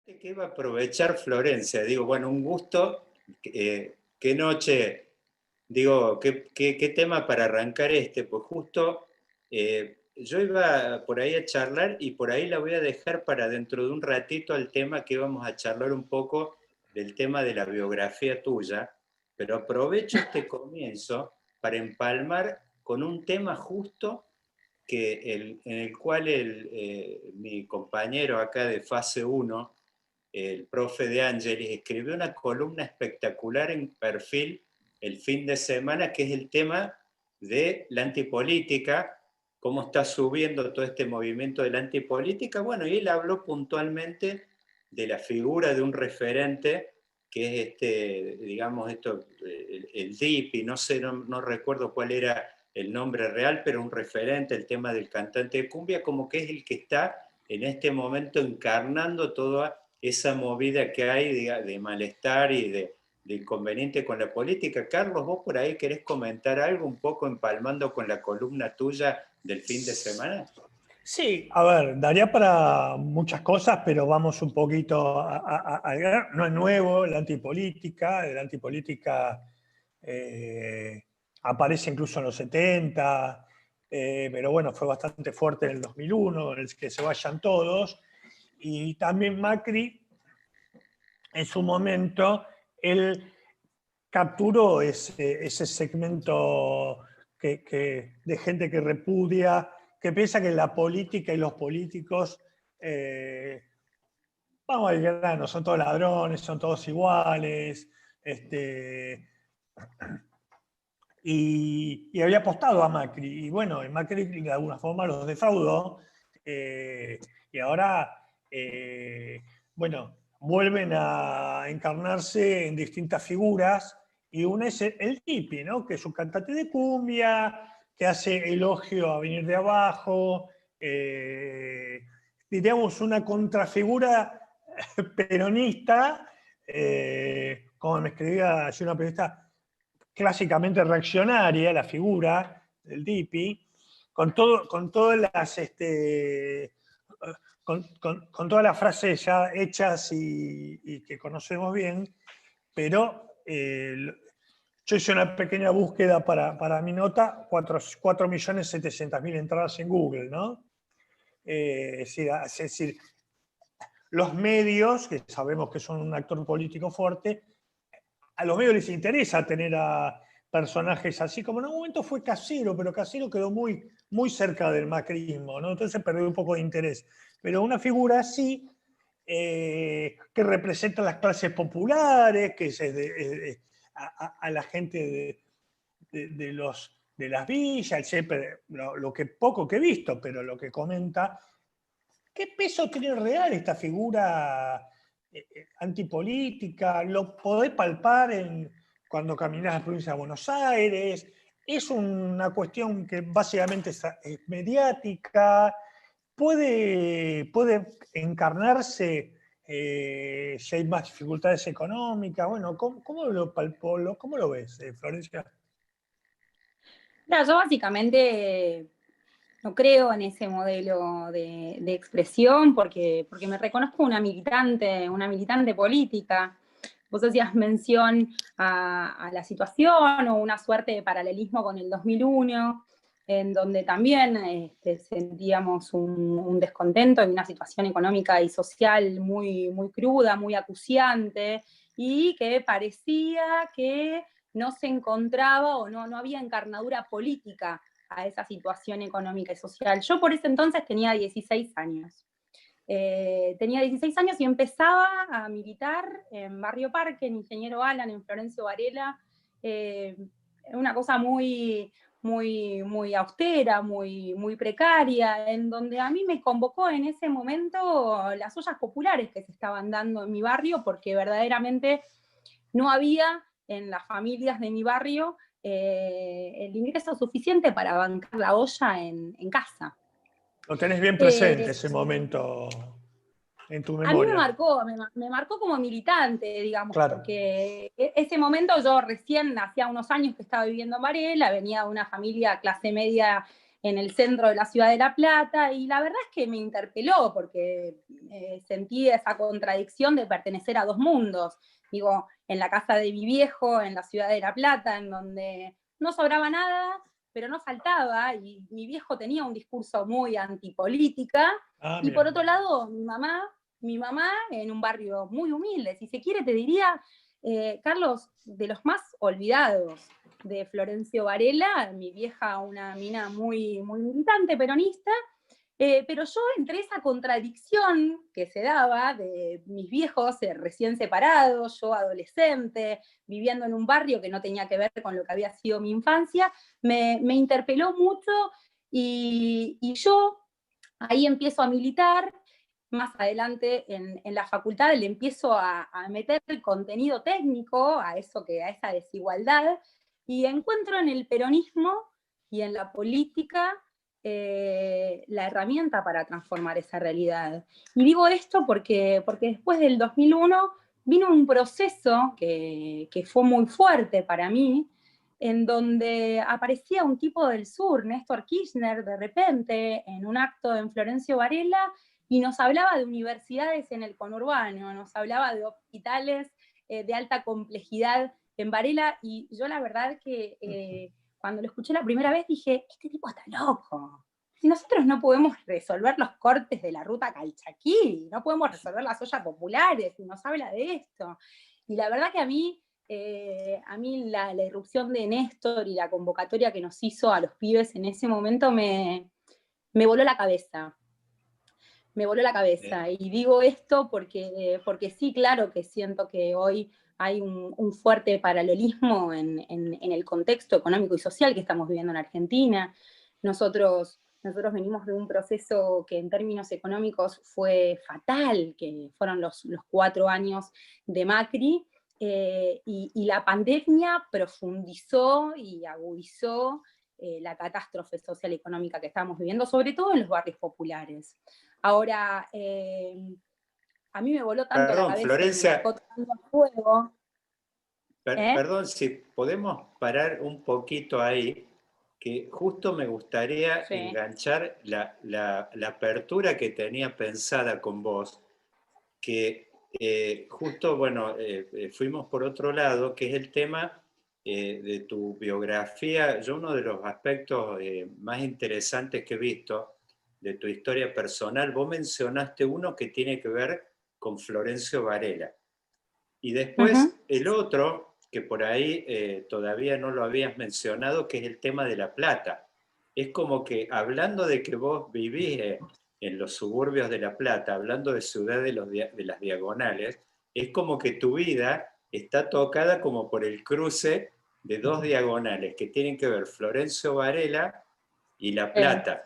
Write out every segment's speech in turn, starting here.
Que iba a aprovechar Florencia, digo, bueno, un gusto, qué noche, digo, qué tema para arrancar pues justo yo iba por ahí a charlar y por ahí la voy a dejar para dentro de un ratito al tema que íbamos a charlar un poco del tema de la biografía tuya, pero aprovecho este comienzo para empalmar con un tema justo en el cual mi compañero acá de fase uno, el profe de Ángeles, escribió una columna espectacular en Perfil el fin de semana, que es el tema de la antipolítica, cómo está subiendo todo este movimiento de la antipolítica. Bueno, y él habló puntualmente de la figura de un referente que es digamos, el DIPI, no sé, no recuerdo cuál era el nombre real, pero un referente, el tema del cantante de cumbia, como que es el que está en este momento encarnando toda esa movida que hay de malestar y de inconveniente con la política. Carlos, vos por ahí querés comentar algo un poco empalmando con la columna tuya del fin de semana. Sí, a ver, daría para muchas cosas, pero vamos un poquito al grano. No es nuevo la antipolítica aparece incluso en los 70, pero bueno, fue bastante fuerte en el 2001, en el que se vayan todos, y también Macri, en su momento, él capturó ese segmento de gente que repudia, que piensa que la política y los políticos, vamos al grano, son todos ladrones, son todos iguales, y había apostado a Macri. Y bueno, Macri de alguna forma los defraudó, y ahora, bueno, vuelven a encarnarse en distintas figuras, y una es el Tipi, ¿no? Que es un cantante de cumbia, que hace elogio a venir de abajo, diríamos una contrafigura peronista, como me escribía ayer una periodista, clásicamente reaccionaria, la figura del Dipi, con todas las con todas las frases ya hechas y que conocemos bien, pero yo hice una pequeña búsqueda para mi nota, 4.700.000 entradas en Google, ¿no? Es decir, los medios, que sabemos que son un actor político fuerte, a los medios les interesa tener a personajes así, como en un momento fue Casero, pero Casero quedó muy cerca del macrismo, ¿no? Entonces perdió un poco de interés. Pero una figura así, que representa a las clases populares, que es a la gente de las villas, lo que poco que he visto, pero lo que comenta, ¿qué peso tiene real esta figura antipolítica? ¿Lo podés palpar cuando caminás a la provincia de Buenos Aires? ¿Es una cuestión que básicamente es mediática? ¿Puede encarnarse si hay más dificultades económicas? Bueno, ¿cómo lo palpó? ¿Cómo lo ves, Florencia? Claro, yo básicamente no creo en ese modelo de expresión porque me reconozco una militante política. Vos hacías mención a la situación o una suerte de paralelismo con el 2001, en donde también sentíamos un descontento y una situación económica y social muy cruda, muy acuciante, y que parecía que no se encontraba o no había encarnadura política a esa situación económica y social. Yo por ese entonces tenía 16 años. Tenía 16 años y empezaba a militar en Barrio Parque, en Ingeniero Alan, en Florencio Varela, una cosa muy austera, muy precaria, en donde a mí me convocó en ese momento las ollas populares que se estaban dando en mi barrio, porque verdaderamente no había en las familias de mi barrio el ingreso suficiente para bancar la olla en casa. Lo tenés bien presente ese momento en tu A mí memoria. me marcó como militante, digamos, Claro. porque ese momento yo recién hacía unos años que estaba viviendo en Varela, venía de una familia clase media en el centro de la ciudad de La Plata, y la verdad es que me interpeló, porque sentí esa contradicción de pertenecer a dos mundos. Digo, en la casa de mi viejo, en la ciudad de La Plata, en donde no sobraba nada, pero no faltaba, y mi viejo tenía un discurso muy antipolítica, y Mira. por otro lado, mi mamá en un barrio muy humilde, si se quiere te diría, Carlos, de los más olvidados de Florencio Varela, mi vieja una mina muy, muy militante, peronista, pero yo entre esa contradicción que se daba de mis viejos recién separados, yo adolescente, viviendo en un barrio que no tenía que ver con lo que había sido mi infancia, me interpeló mucho y yo ahí empiezo a militar. Más adelante en la facultad le empiezo a meter el contenido técnico a eso a esa desigualdad, y encuentro en el peronismo y en la política la herramienta para transformar esa realidad. Y digo esto porque después del 2001 vino un proceso que fue muy fuerte para mí, en donde aparecía un tipo del sur, Néstor Kirchner, de repente, en un acto en Florencio Varela, y nos hablaba de universidades en el conurbano, nos hablaba de hospitales de alta complejidad en Varela, y yo la verdad que cuando lo escuché la primera vez dije, este tipo está loco. Si nosotros no podemos resolver los cortes de la ruta Calchaquí, no podemos resolver las ollas populares, y nos habla de esto. Y la verdad que a mí la irrupción de Néstor y la convocatoria que nos hizo a los pibes en ese momento me voló la cabeza. Me voló la cabeza. Y digo esto porque sí, claro que siento que hoy hay un fuerte paralelismo en el contexto económico y social que estamos viviendo en Argentina. Nosotros venimos de un proceso que en términos económicos fue fatal, que fueron los 4 años de Macri, y la pandemia profundizó y agudizó la catástrofe social y económica que estamos viviendo, sobre todo en los barrios populares. Ahora, a mí me voló tanto la Perdón, cabeza y me Florencia, marcó tanto el fuego. perdón si podemos parar un poquito ahí, que justo me gustaría Sí. enganchar la apertura que tenía pensada con vos, que justo, bueno, fuimos por otro lado, que es el tema de tu biografía. Yo uno de los aspectos más interesantes que he visto de tu historia personal, vos mencionaste uno que tiene que ver con Florencio Varela. Y después el otro, que por ahí todavía no lo habías mencionado, que es el tema de La Plata. Es como que hablando de que vos vivís en los suburbios de La Plata, hablando de Ciudad de las Diagonales, es como que tu vida está tocada como por el cruce de dos diagonales que tienen que ver Florencio Varela y La Plata.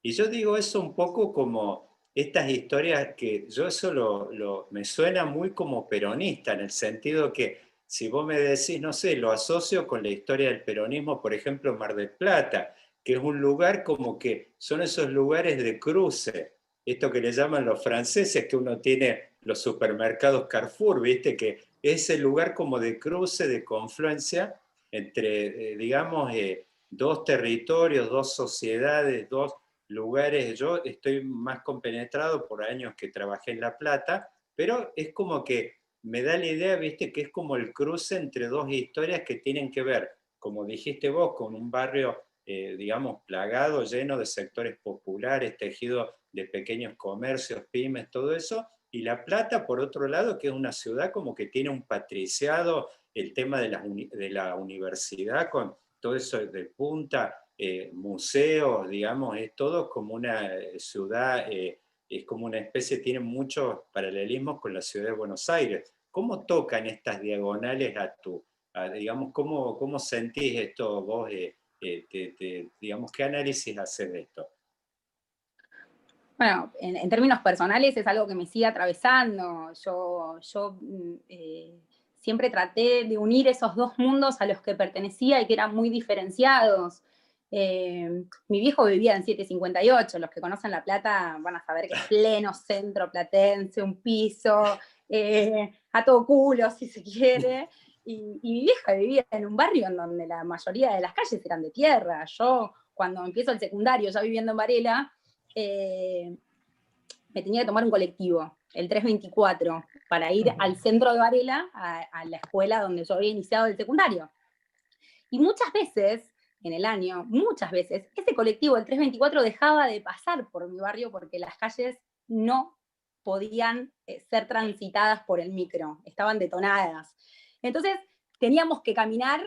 Y yo digo eso un poco como estas historias que yo eso me suena muy como peronista, en el sentido que si vos me decís, no sé, lo asocio con la historia del peronismo, por ejemplo, Mar del Plata, que es un lugar como que son esos lugares de cruce, esto que le llaman los franceses, que uno tiene los supermercados Carrefour, viste, que es el lugar como de cruce, de confluencia entre, digamos, dos territorios, dos sociedades, dos lugares. Yo estoy más compenetrado por años que trabajé en La Plata, pero es como que me da la idea, viste, que es como el cruce entre dos historias que tienen que ver, como dijiste vos, con un barrio, digamos, plagado, lleno de sectores populares, tejido de pequeños comercios, pymes, todo eso, y La Plata, por otro lado, que es una ciudad como que tiene un patriciado, el tema de la universidad con todo eso de punta, museos, digamos, es todo como una ciudad, es como una especie, tiene muchos paralelismos con la ciudad de Buenos Aires. ¿Cómo tocan estas diagonales digamos, cómo sentís esto vos, digamos, qué análisis haces de esto? Bueno, en términos personales es algo que me sigue atravesando. Yo siempre traté de unir esos dos mundos a los que pertenecía y que eran muy diferenciados. Mi viejo vivía en 758, los que conocen La Plata van a saber que es pleno centro platense, un piso, a todo culo si se quiere. Y mi vieja vivía en un barrio en donde la mayoría de las calles eran de tierra. Yo cuando empiezo el secundario, ya viviendo en Varela, me tenía que tomar un colectivo, el 324, para ir al centro de Varela, a la escuela donde yo había iniciado el secundario. Y muchas veces, en el año, muchas veces, ese colectivo, el 324, dejaba de pasar por mi barrio porque las calles no podían ser transitadas por el micro, estaban detonadas. Entonces, teníamos que caminar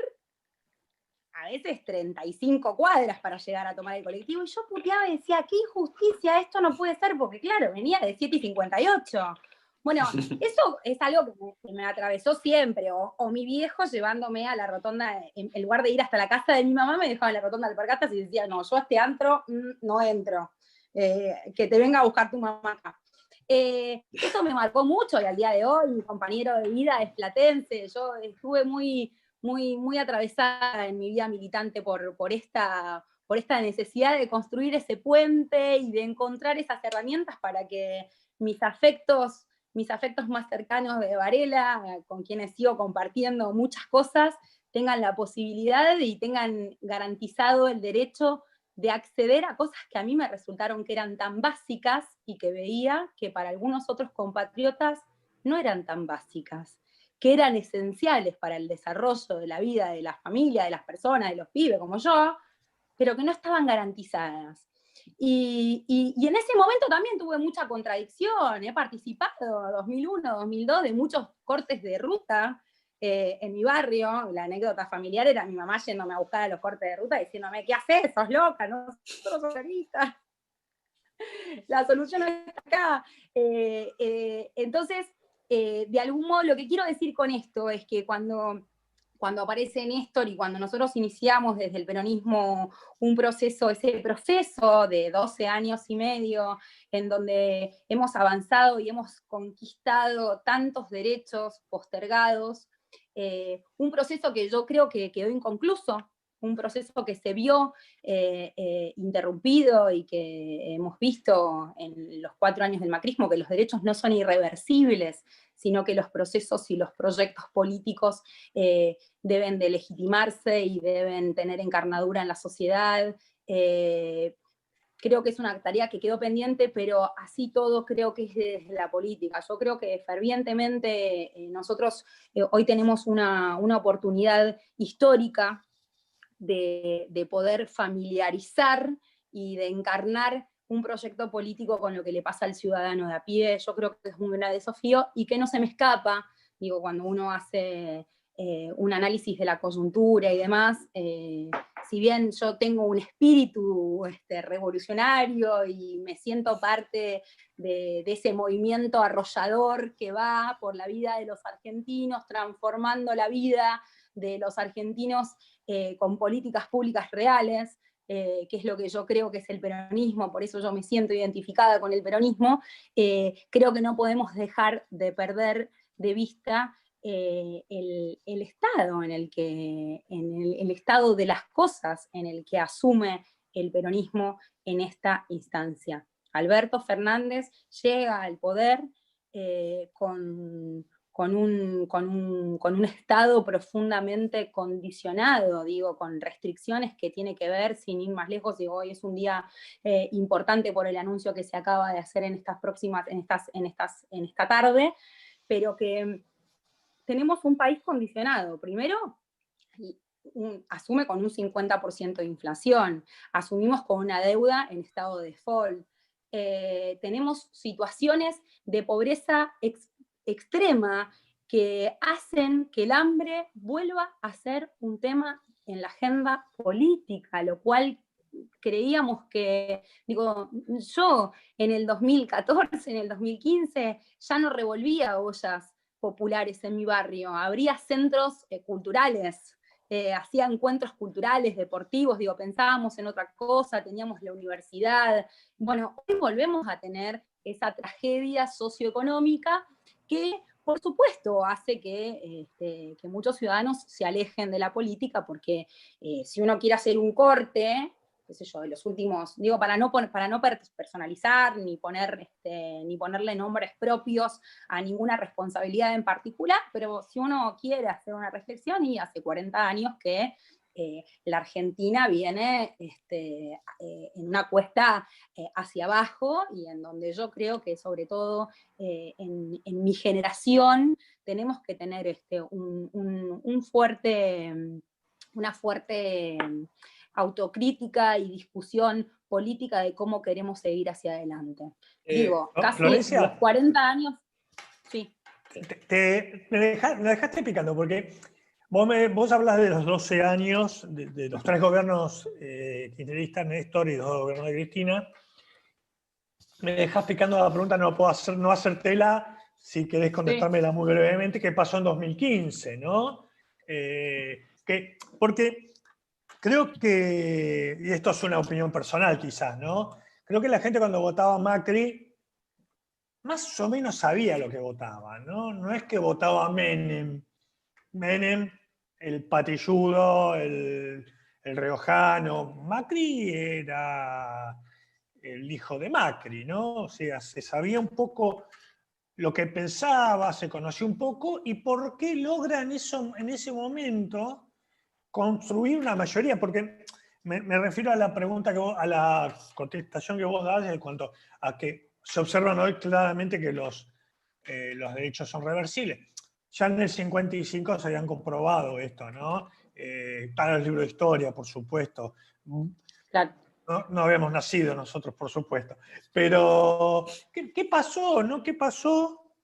a veces 35 cuadras para llegar a tomar el colectivo, y yo puteaba y decía, qué injusticia, esto no puede ser, porque claro, venía de 7:58. Bueno, eso es algo que me atravesó siempre, o mi viejo llevándome a la rotonda, en lugar de ir hasta la casa de mi mamá, me dejaba en la rotonda del Alpargatas y decía, no, yo a este antro no entro, que te venga a buscar tu mamá acá. Eso me marcó mucho, y al día de hoy mi compañero de vida es platense. Yo estuve muy atravesada en mi vida militante por esta necesidad de construir ese puente y de encontrar esas herramientas para que mis afectos más cercanos de Varela, con quienes sigo compartiendo muchas cosas, tengan la posibilidad y tengan garantizado el derecho de acceder a cosas que a mí me resultaron que eran tan básicas y que veía que para algunos otros compatriotas no eran tan básicas, que eran esenciales para el desarrollo de la vida de la familia, de las personas, de los pibes como yo, pero que no estaban garantizadas. Y en ese momento también tuve mucha contradicción. He participado 2001, 2002 de muchos cortes de ruta en mi barrio. La anécdota familiar era mi mamá yéndome a buscar a los cortes de ruta diciéndome, ¿qué haces? ¿Sos loca? Nosotros somos socialistas. La solución no está acá. Entonces, de algún modo, lo que quiero decir con esto es que cuando aparece Néstor y cuando nosotros iniciamos desde el peronismo ese proceso de 12 años y medio, en donde hemos avanzado y hemos conquistado tantos derechos postergados, un proceso que yo creo que quedó inconcluso, un proceso que se vio interrumpido y que hemos visto en los 4 años del macrismo, que los derechos no son irreversibles, sino que los procesos y los proyectos políticos deben de legitimarse y deben tener encarnadura en la sociedad. Creo que es una tarea que quedó pendiente, pero así todo creo que es desde la política. Yo creo que fervientemente nosotros hoy tenemos una oportunidad histórica de poder familiarizar y de encarnar un proyecto político con lo que le pasa al ciudadano de a pie. Yo creo que es un gran desafío y que no se me escapa, digo, cuando uno hace un análisis de la coyuntura y demás, si bien yo tengo un espíritu revolucionario y me siento parte de ese movimiento arrollador que va por la vida de los argentinos, transformando la vida de los argentinos con políticas públicas reales, que es lo que yo creo que es el peronismo, por eso yo me siento identificada con el peronismo. Creo que no podemos dejar de perder de vista el estado en el que, el estado de las cosas en el que asume el peronismo en esta instancia. Alberto Fernández llega al poder con un estado profundamente condicionado, digo, con restricciones que tiene que ver, sin ir más lejos, digo, hoy es un día importante por el anuncio que se acaba de hacer en esta tarde, pero que tenemos un país condicionado. Primero, asume con un 50% de inflación, asumimos con una deuda en estado de default, tenemos situaciones de pobreza extrema que hacen que el hambre vuelva a ser un tema en la agenda política, lo cual creíamos que, digo, yo en el 2014, en el 2015, ya no revolvía ollas populares en mi barrio, habría centros culturales, hacía encuentros culturales, deportivos, digo, pensábamos en otra cosa, teníamos la universidad. Bueno, hoy volvemos a tener esa tragedia socioeconómica que, por supuesto, hace que muchos ciudadanos se alejen de la política, porque si uno quiere hacer un corte, qué sé yo, de los últimos, digo, para no personalizar, ni ponerle nombres propios a ninguna responsabilidad en particular, pero si uno quiere hacer una reflexión, y hace 40 años que la Argentina viene en una cuesta hacia abajo, y en donde yo creo que sobre todo en mi generación tenemos que tener una fuerte autocrítica y discusión política de cómo queremos seguir hacia adelante. Digo, casi Florencia, los 40 años, sí. me dejaste picando, porque vos hablas de los 12 años, de los 3 gobiernos kirchneristas, Néstor, y 2 gobiernos de Cristina. Me dejás picando la pregunta, no hacértela, si querés contestármela muy brevemente, ¿qué pasó en 2015? ¿No? Porque creo que, y esto es una opinión personal quizás, ¿no? Creo que la gente cuando votaba a Macri, más o menos sabía lo que votaba, ¿no? No es que votaba a Menem, el patilludo, el riojano. Macri era el hijo de Macri, ¿no? O sea, se sabía un poco lo que pensaba, se conoció un poco, y por qué logran eso en ese momento construir una mayoría, porque me refiero a la pregunta a la contestación que vos das en cuanto a que se observan hoy claramente que los derechos son reversibles. Ya en el 55 se habían comprobado esto, ¿no? Está en el libro de historia, por supuesto. Claro. No habíamos nacido nosotros, por supuesto. Pero, ¿qué pasó? ¿No? ¿Qué pasó?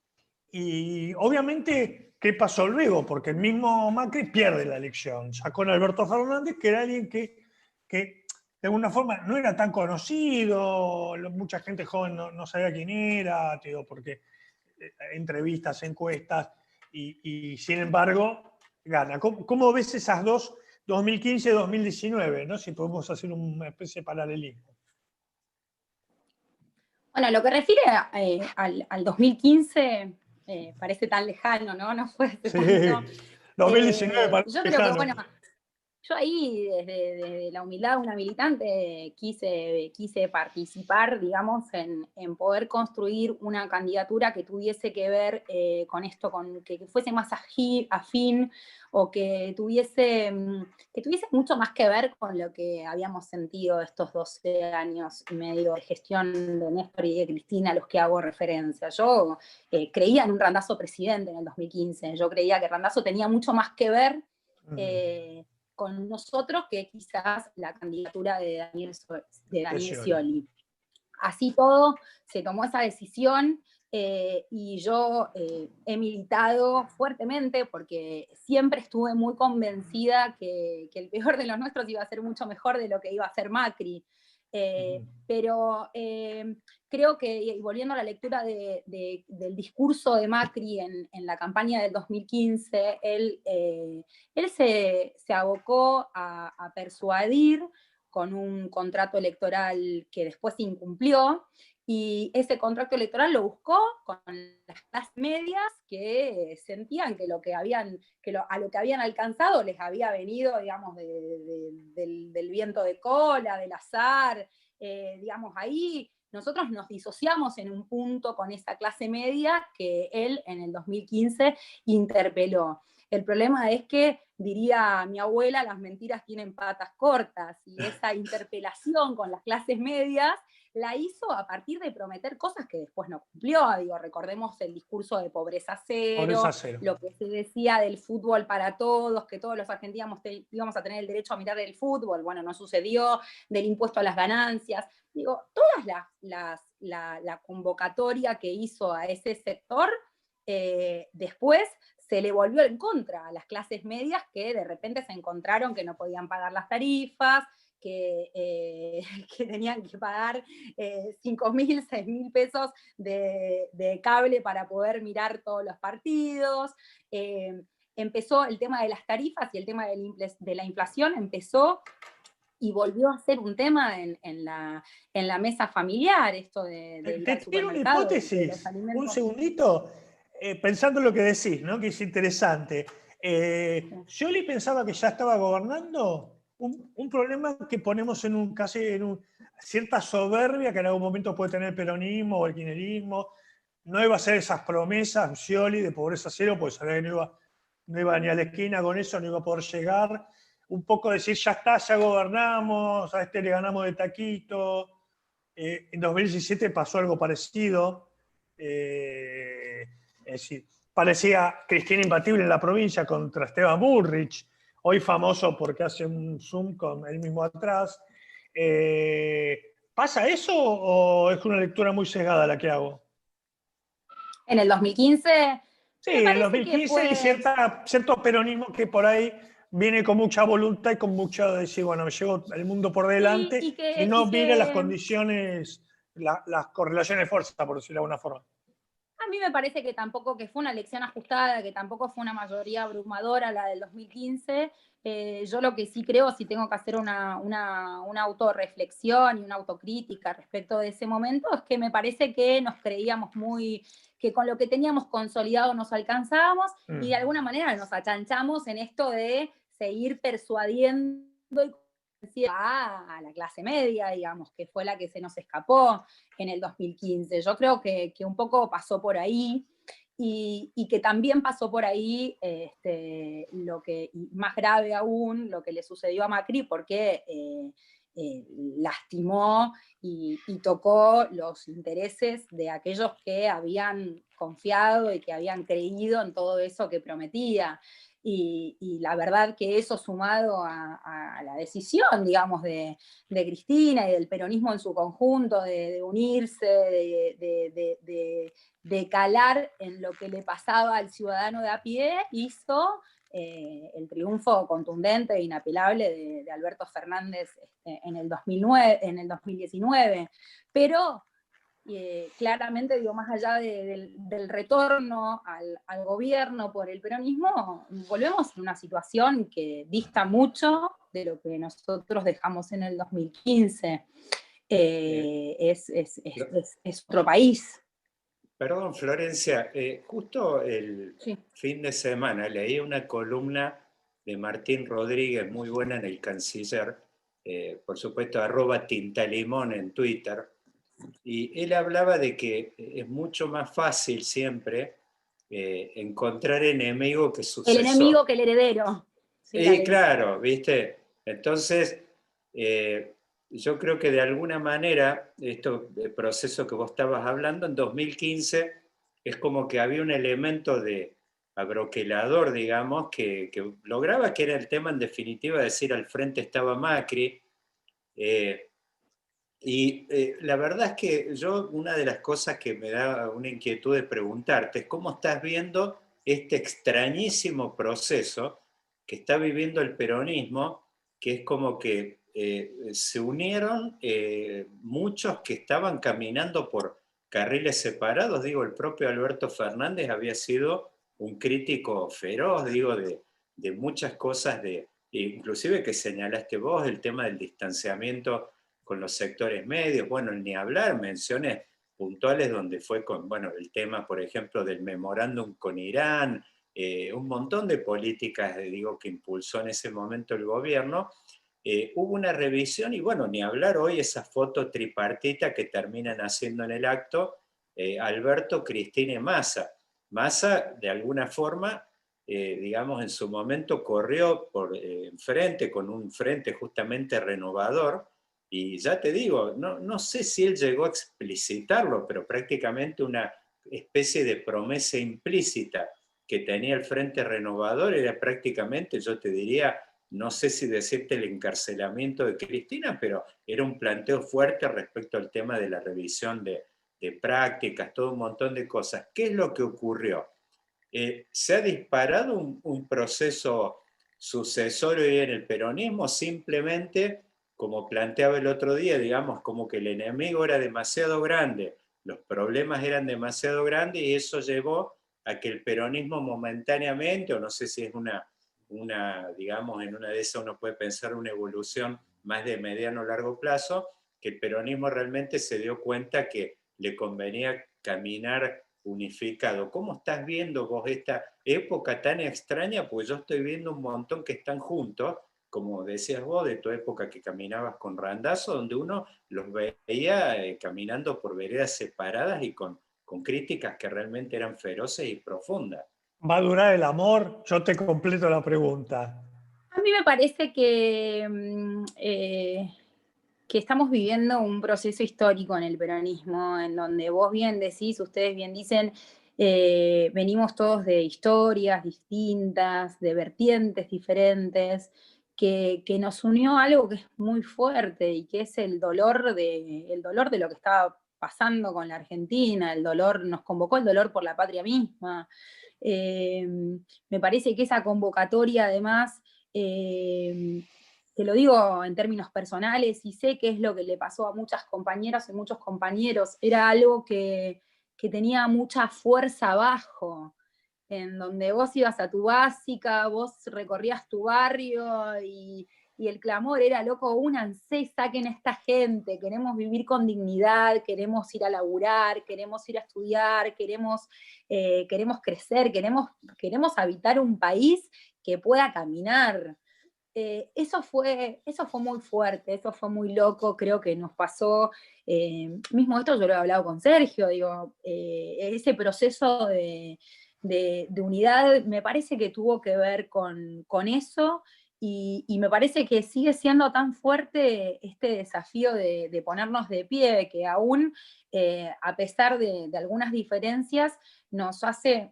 Y obviamente, ¿qué pasó luego? Porque el mismo Macri pierde la elección. Sacó a Alberto Fernández, que era alguien que de alguna forma no era tan conocido, mucha gente joven no sabía quién era, te digo, porque entrevistas, encuestas, y sin embargo gana. ¿Cómo ves esas dos, 2015 y 2019, ¿no? Si podemos hacer una especie de paralelismo. Bueno, lo que refiere al 2015 parece tan lejano, ¿no? No fue hace tanto. 2019 parece yo creo lejano. que, bueno, yo ahí, desde la humildad de una militante, quise participar, digamos, en poder construir una candidatura que tuviese que ver con esto, con que fuese más afín, o que tuviese mucho más que ver con lo que habíamos sentido estos 12 años y medio de gestión de Néstor y de Cristina, a los que hago referencia. Yo creía en un Randazzo presidente en el 2015, yo creía que Randazzo tenía mucho más que ver con nosotros que quizás la candidatura de Daniel Scioli. Así todo, se tomó esa decisión y yo he militado fuertemente porque siempre estuve muy convencida que el peor de los nuestros iba a ser mucho mejor de lo que iba a ser Macri. Pero creo que, y volviendo a la lectura del discurso de Macri en la campaña del 2015, él se abocó a persuadir con un contrato electoral que después se incumplió, y ese contrato electoral lo buscó con las clases medias que sentían que a lo que habían alcanzado les había venido, digamos, del viento de cola, del azar, digamos, ahí nosotros nos disociamos en un punto con esa clase media que él en el 2015 interpeló. El problema es que, diría mi abuela, las mentiras tienen patas cortas, y esa interpelación con las clases medias la hizo a partir de prometer cosas que después no cumplió. Digo, recordemos el discurso de pobreza cero, lo que se decía del fútbol para todos, que todos los argentinos íbamos a tener el derecho a mirar el fútbol, bueno, no sucedió, del impuesto a las ganancias. Digo, toda la convocatoria que hizo a ese sector, después se le volvió en contra a las clases medias, que de repente se encontraron que no podían pagar las tarifas, que tenían que pagar 5.000, 6.000 pesos de cable para poder mirar todos los partidos. Empezó el tema de las tarifas y el tema de la inflación, empezó y volvió a ser un tema en la mesa familiar, esto de ir al Te una supermercado, hipótesis, los alimentos. un segundito, pensando en lo que decís, ¿no? Que es interesante. Scioli pensaba que ya estaba gobernando un problema que ponemos casi en cierta soberbia que en algún momento puede tener el peronismo o el kirchnerismo. No iba a hacer esas promesas Scioli de pobreza cero, porque sabía que no iba ni a la esquina con eso, no iba a poder llegar. un poco decir, ya está, ya gobernamos, a este le ganamos de taquito. En 2017 pasó algo parecido. Es decir, parecía Cristina imbatible en la provincia contra Esteban Bullrich, hoy famoso porque hace un Zoom con él mismo atrás. ¿Pasa eso o es una lectura muy sesgada la que hago? En el 2015, Sí, me en el parece que 2015 y fue... cierto peronismo que por ahí viene con mucha voluntad y con mucho de decir, bueno, me llevo el mundo por Sí, delante y no y mira las que condiciones, las correlaciones de fuerza, por decirlo de alguna forma. a mí me parece que tampoco que fue una elección ajustada, que tampoco fue una mayoría abrumadora la del 2015. Yo lo que sí creo, si tengo que hacer una autorreflexión y una autocrítica respecto de ese momento, es que me parece que nos creíamos que con lo que teníamos consolidado nos alcanzábamos y de alguna manera nos achanchamos en esto de seguir persuadiendo y a la clase media, digamos, que fue la que se nos escapó en el 2015. Yo creo que un poco pasó por ahí y que también pasó por ahí lo que, y más grave aún, lo que le sucedió a Macri, porque lastimó y tocó los intereses de aquellos que habían confiado y que habían creído en todo eso que prometía. Y la verdad que eso sumado a la decisión, digamos, de Cristina y del peronismo en su conjunto, de unirse, de calar en lo que le pasaba al ciudadano de a pie, hizo el triunfo contundente e inapelable de Alberto Fernández en el 2019. Pero claramente, digo, más allá del retorno al gobierno por el peronismo, volvemos en una situación que dista mucho de lo que nosotros dejamos en el 2015. Es otro país. Perdón, Florencia, justo el Sí. fin de semana leí una columna de Martín Rodríguez muy buena en El Canciller, por supuesto, @tintalimón en Twitter, y él hablaba de que es mucho más fácil siempre encontrar enemigo que El sucesor. enemigo que el heredero. Sí, la Y leí. claro, ¿viste? Entonces, yo creo que de alguna manera, el proceso que vos estabas hablando, en 2015 es como que había un elemento de abroquelador, digamos, que lograba que era el tema, en definitiva, decir al frente estaba Macri. La verdad es que yo, una de las cosas que me da una inquietud de preguntarte es cómo estás viendo este extrañísimo proceso que está viviendo el peronismo, que es como que se unieron muchos que estaban caminando por carriles separados. Digo, el propio Alberto Fernández había sido un crítico feroz, digo, de muchas cosas, inclusive que señalaste vos, el tema del distanciamiento con los sectores medios, bueno, ni hablar, menciones puntuales donde fue con, bueno, el tema, por ejemplo, del memorándum con Irán, un montón de políticas, digo, que impulsó en ese momento el gobierno. Hubo una revisión y, bueno, ni hablar hoy esa foto tripartita que terminan haciendo en el acto Alberto, Cristina y Massa. Massa, de alguna forma, digamos, en su momento corrió por enfrente, con un frente justamente renovador, y ya te digo, no sé si él llegó a explicitarlo, pero prácticamente una especie de promesa implícita que tenía el Frente Renovador era prácticamente, yo te diría, no sé si decirte el encarcelamiento de Cristina, pero era un planteo fuerte respecto al tema de la revisión de prácticas, todo un montón de cosas. ¿Qué es lo que ocurrió? ¿Se ha disparado un proceso sucesorio en el peronismo? Simplemente, como planteaba el otro día, digamos, como que el enemigo era demasiado grande, los problemas eran demasiado grandes y eso llevó a que el peronismo momentáneamente, o no sé si es digamos, en una de esas uno puede pensar una evolución más de mediano o largo plazo, que el peronismo realmente se dio cuenta que le convenía caminar unificado. ¿Cómo estás viendo vos esta época tan extraña? Pues yo estoy viendo un montón que están juntos, como decías vos, de tu época que caminabas con Randazzo, donde uno los veía caminando por veredas separadas y con críticas que realmente eran feroces y profundas. ¿Va a durar el amor? Yo te completo la pregunta. A mí me parece que estamos viviendo un proceso histórico en el peronismo, en donde vos bien decís, ustedes bien dicen, venimos todos de historias distintas, de vertientes diferentes, que nos unió algo que es muy fuerte y que es el dolor de lo que estaba pasando con la Argentina, nos convocó el dolor por la patria misma. Eh, Me parece que esa convocatoria además, te lo digo en términos personales y sé qué es lo que le pasó a muchas compañeras y muchos compañeros, era algo que tenía mucha fuerza abajo, en donde vos ibas a tu básica, vos recorrías tu barrio y el clamor era, loco, únanse, saquen a esta gente, queremos vivir con dignidad, queremos ir a laburar, queremos ir a estudiar, queremos crecer, queremos habitar un país que pueda caminar. Eso fue muy fuerte, eso fue muy loco, creo que nos pasó, mismo esto yo lo he hablado con Sergio, digo, ese proceso de unidad me parece que tuvo que ver con eso y me parece que sigue siendo tan fuerte este desafío de ponernos de pie, que aún a pesar de algunas diferencias nos hace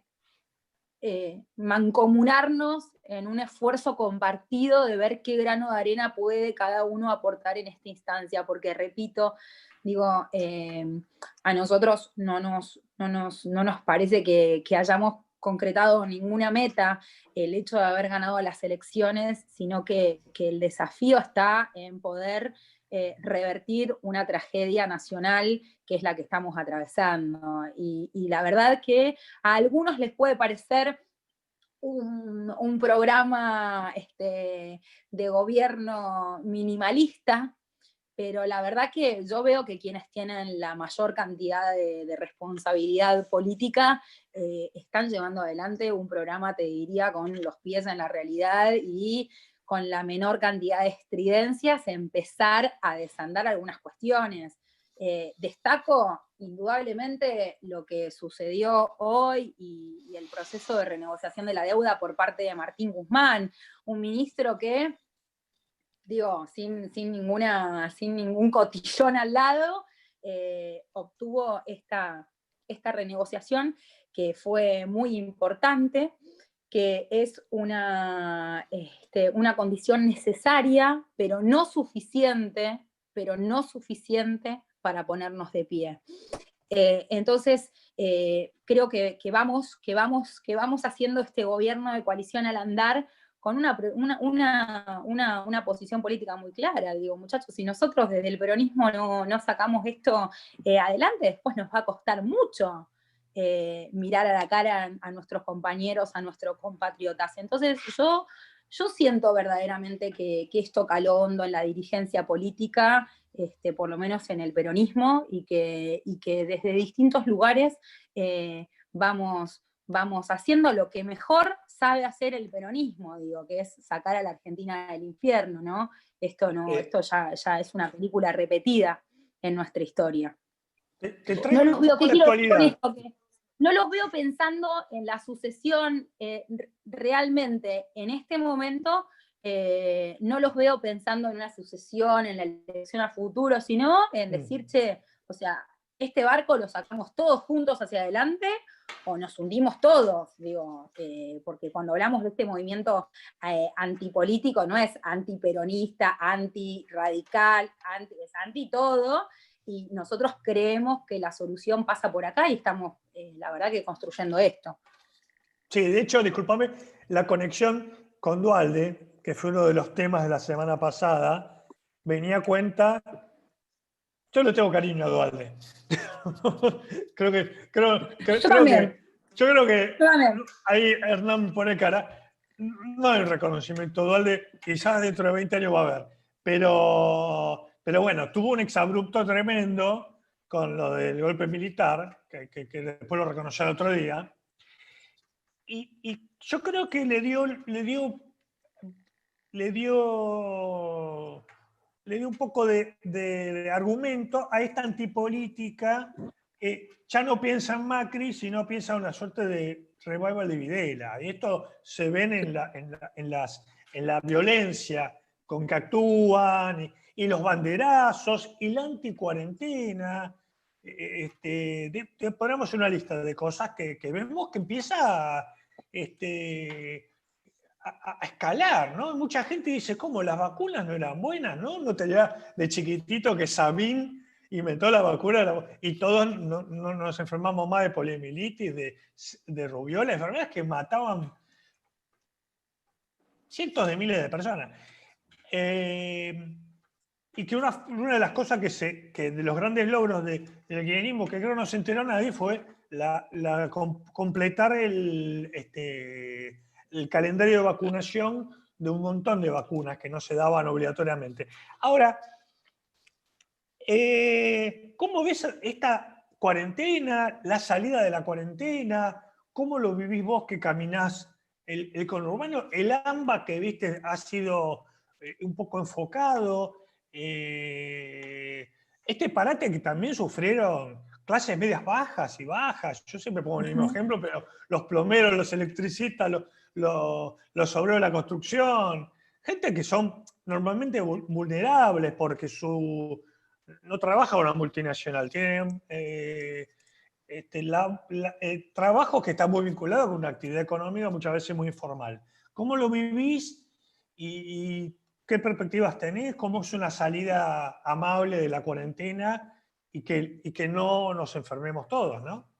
mancomunarnos en un esfuerzo compartido de ver qué grano de arena puede cada uno aportar en esta instancia, porque repito, digo, a nosotros no nos parece que hayamos concretado ninguna meta el hecho de haber ganado las elecciones, sino que el desafío está en poder revertir una tragedia nacional que es la que estamos atravesando. Y la verdad que a algunos les puede parecer un programa de gobierno minimalista, pero la verdad que yo veo que quienes tienen la mayor cantidad de responsabilidad política están llevando adelante un programa, te diría, con los pies en la realidad y con la menor cantidad de estridencias, empezar a desandar algunas cuestiones. Destaco indudablemente lo que sucedió hoy y el proceso de renegociación de la deuda por parte de Martín Guzmán, un ministro que, digo, sin ningún cotillón al lado, obtuvo esta renegociación que fue muy importante, que es una condición necesaria, pero no suficiente para ponernos de pie. Entonces, creo que vamos haciendo este gobierno de coalición al andar con una posición política muy clara. Digo, muchachos, si nosotros desde el peronismo no sacamos esto adelante, después nos va a costar mucho mirar a la cara a nuestros compañeros, a nuestros compatriotas. Entonces, yo siento verdaderamente que esto caló hondo en la dirigencia política, por lo menos en el peronismo, y que desde distintos lugares vamos haciendo lo que mejor sabe hacer el peronismo, digo, que es sacar a la Argentina del infierno, ¿no? Esto ya es una película repetida en nuestra historia. Te traigo un poco ¿Qué la quiero decir con actualidad. esto? Que no los veo pensando en la sucesión realmente en este momento. No los veo pensando en una sucesión, en la elección a futuro, sino en decir, che, o sea, este barco lo sacamos todos juntos hacia adelante o nos hundimos todos, digo, porque cuando hablamos de este movimiento antipolítico no es antiperonista, antirradical, es anti todo, y nosotros creemos que la solución pasa por acá y estamos, la verdad, que construyendo esto. Sí, de hecho, discúlpame, la conexión con Duhalde, que fue uno de los temas de la semana pasada, venía a cuenta. Yo le tengo cariño a Duhalde. Yo creo que ahí Hernán pone cara. No hay reconocimiento. Duhalde quizás dentro de 20 años va a haber. Pero bueno, tuvo un exabrupto tremendo con lo del golpe militar, que después lo reconoció el otro día. Y yo creo que le dio un poco de argumento a esta antipolítica que ya no piensa en Macri, sino piensa en una suerte de revival de Videla. Y esto se ven en en la violencia con que actúan, y los banderazos, y la anticuarentena. Te ponemos una lista de cosas que vemos que empieza a escalar, ¿no? Mucha gente dice, ¿cómo las vacunas no eran buenas, no? No te de chiquitito que Sabin inventó la vacuna y todos no nos enfermamos más de poliomielitis, de rubiola, enfermedades que mataban cientos de miles de personas. Y que una de las cosas que de los grandes logros del kirchnerismo, que creo que no se enteró nadie, fue completar el calendario de vacunación de un montón de vacunas que no se daban obligatoriamente. Ahora, ¿cómo ves esta cuarentena, la salida de la cuarentena? ¿Cómo lo vivís vos que caminás el conurbano? El AMBA que viste ha sido un poco enfocado. Este parate que también sufrieron clases medias bajas y bajas. Yo siempre pongo el mismo ejemplo, pero los plomeros, los electricistas, los obreros de la construcción, gente que son normalmente vulnerables porque no trabaja una multinacional, tienen trabajos que están muy vinculados con una actividad económica muchas veces muy informal. ¿Cómo lo vivís y qué perspectivas tenés? ¿Cómo es una salida amable de la cuarentena y que no nos enfermemos todos, ¿no?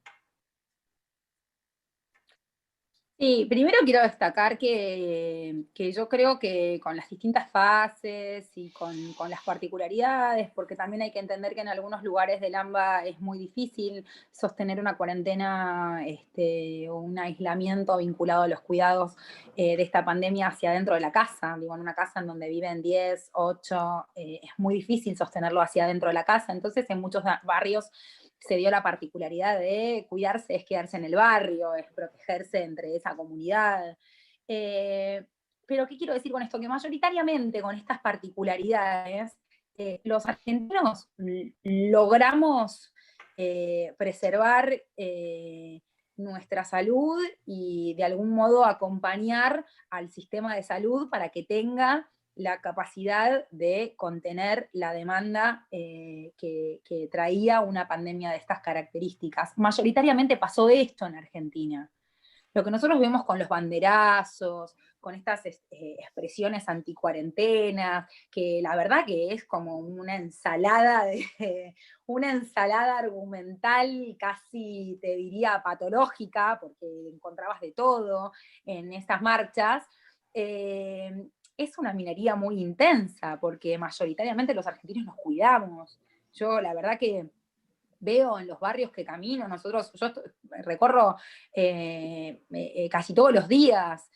Sí, primero quiero destacar que yo creo que con las distintas fases y con las particularidades, porque también hay que entender que en algunos lugares del AMBA es muy difícil sostener una cuarentena o un aislamiento vinculado a los cuidados de esta pandemia hacia adentro de la casa. Digo, en una casa en donde viven 10, 8, es muy difícil sostenerlo hacia adentro de la casa. Entonces, en muchos barrios se dio la particularidad de cuidarse es quedarse en el barrio, es protegerse entre esa comunidad. Pero ¿qué quiero decir con esto? Que mayoritariamente con estas particularidades, los argentinos logramos preservar nuestra salud y de algún modo acompañar al sistema de salud para que tenga la capacidad de contener la demanda que traía una pandemia de estas características. Mayoritariamente pasó esto en Argentina. Lo que nosotros vemos con los banderazos, con estas expresiones anticuarentenas, que la verdad que es como una ensalada argumental casi, te diría, patológica, porque encontrabas de todo en estas marchas, es una minería muy intensa, porque mayoritariamente los argentinos nos cuidamos. Yo la verdad que veo en los barrios que camino, yo recorro casi todos los días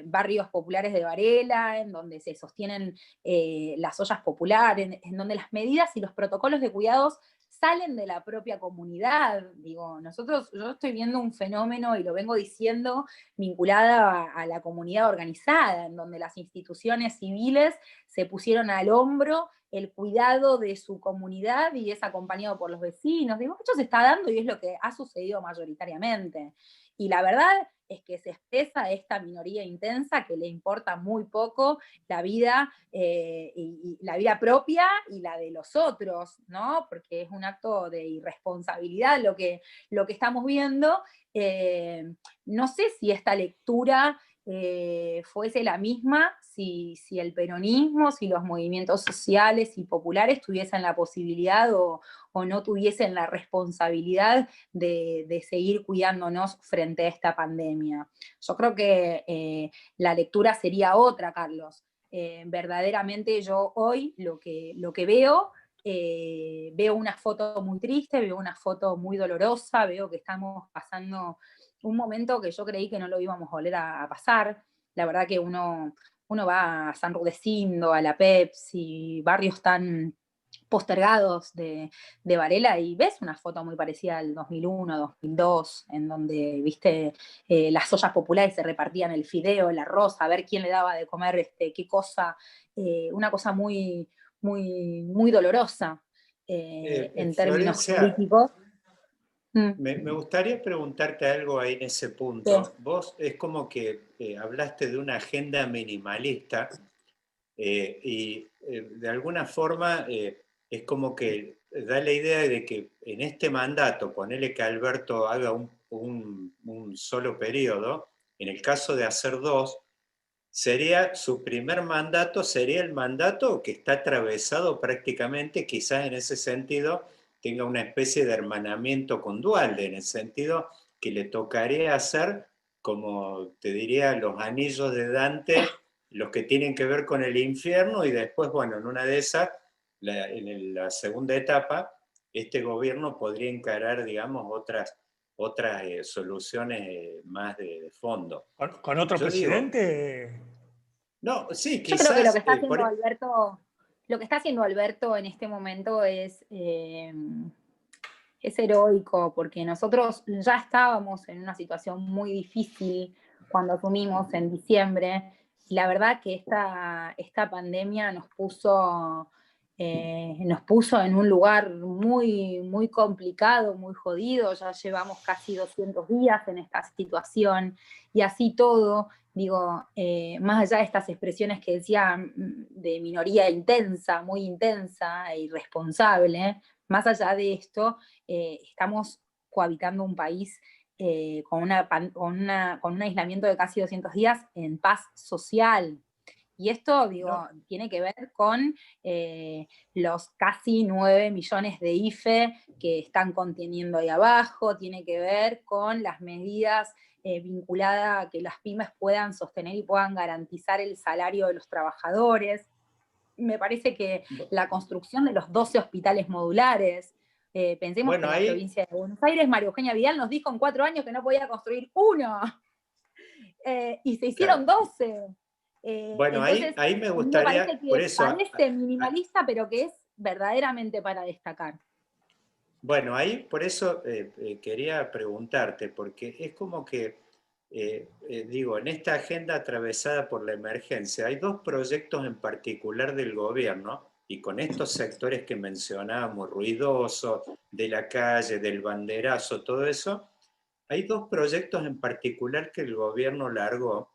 barrios populares de Varela, en donde se sostienen las ollas populares, en donde las medidas y los protocolos de cuidados salen de la propia comunidad. Digo, yo estoy viendo un fenómeno, y lo vengo diciendo, vinculada a la comunidad organizada, en donde las instituciones civiles se pusieron al hombro el cuidado de su comunidad y es acompañado por los vecinos. Digo, esto se está dando y es lo que ha sucedido mayoritariamente. Y la verdad es que se expresa esta minoría intensa que le importa muy poco la vida, y la vida propia y la de los otros, ¿no? Porque es un acto de irresponsabilidad lo que estamos viendo. No sé si esta lectura fuese la misma si el peronismo, si los movimientos sociales y populares tuviesen la posibilidad o no tuviesen la responsabilidad de seguir cuidándonos frente a esta pandemia. Yo creo que la lectura sería otra, Carlos. Verdaderamente yo hoy lo que veo, veo una foto muy triste, veo una foto muy dolorosa, veo que estamos pasando un momento que yo creí que no lo íbamos a volver a pasar. La verdad que uno va a San Rudecindo, a la Pepsi, barrios tan postergados de Varela, y ves una foto muy parecida al 2001, 2002, en donde, viste, las ollas populares se repartían el fideo, el arroz, a ver quién le daba de comer qué cosa, una cosa muy, muy, muy dolorosa en términos Florencia, políticos. Me gustaría preguntarte algo ahí en ese Sí. punto. Vos es como que hablaste de una agenda minimalista y de alguna forma es como que da la idea de que en este mandato, ponerle que Alberto haga un solo periodo, en el caso de hacer dos, sería su primer mandato, sería el mandato que está atravesado prácticamente, quizás en ese sentido tenga una especie de hermanamiento con Duhalde, en el sentido que le tocaría hacer, como te diría, los anillos de Dante, los que tienen que ver con el infierno, y después, bueno, en una de esas, en la segunda etapa, este gobierno podría encarar, digamos, otras soluciones más de fondo. Con otro Yo digo, presidente? no, sí, Yo creo que lo que quizás, está haciendo Alberto, lo que está haciendo Alberto en este momento es heroico, porque nosotros ya estábamos en una situación muy difícil cuando asumimos en diciembre, y la verdad que esta pandemia nos puso en un lugar muy, muy complicado, muy jodido. Ya llevamos casi 200 días en esta situación, y así todo, digo, más allá de estas expresiones que decía de minoría intensa, muy intensa e irresponsable, más allá de esto, estamos cohabitando un país con un aislamiento de casi 200 días en paz social. Y esto, digo, no, tiene que ver con los casi 9 millones de IFE que están conteniendo ahí abajo, tiene que ver con las medidas vinculadas a que las pymes puedan sostener y puedan garantizar el salario de los trabajadores. Me parece que la construcción de los 12 hospitales modulares, pensemos que bueno, en la ahí, provincia de Buenos Aires, María Eugenia Vidal nos dijo en 4 años que no podía construir uno, y se hicieron claro. 12. Bueno, Entonces, ahí me a mí me parece gustaría, por que eso, parece minimalista, pero que es verdaderamente para destacar. bueno, ahí por eso quería preguntarte, porque es como que, digo, en esta agenda atravesada por la emergencia, hay dos proyectos en particular del gobierno, y con estos sectores que mencionábamos, ruidosos, de la calle, del banderazo, todo eso, hay dos proyectos en particular que el gobierno largó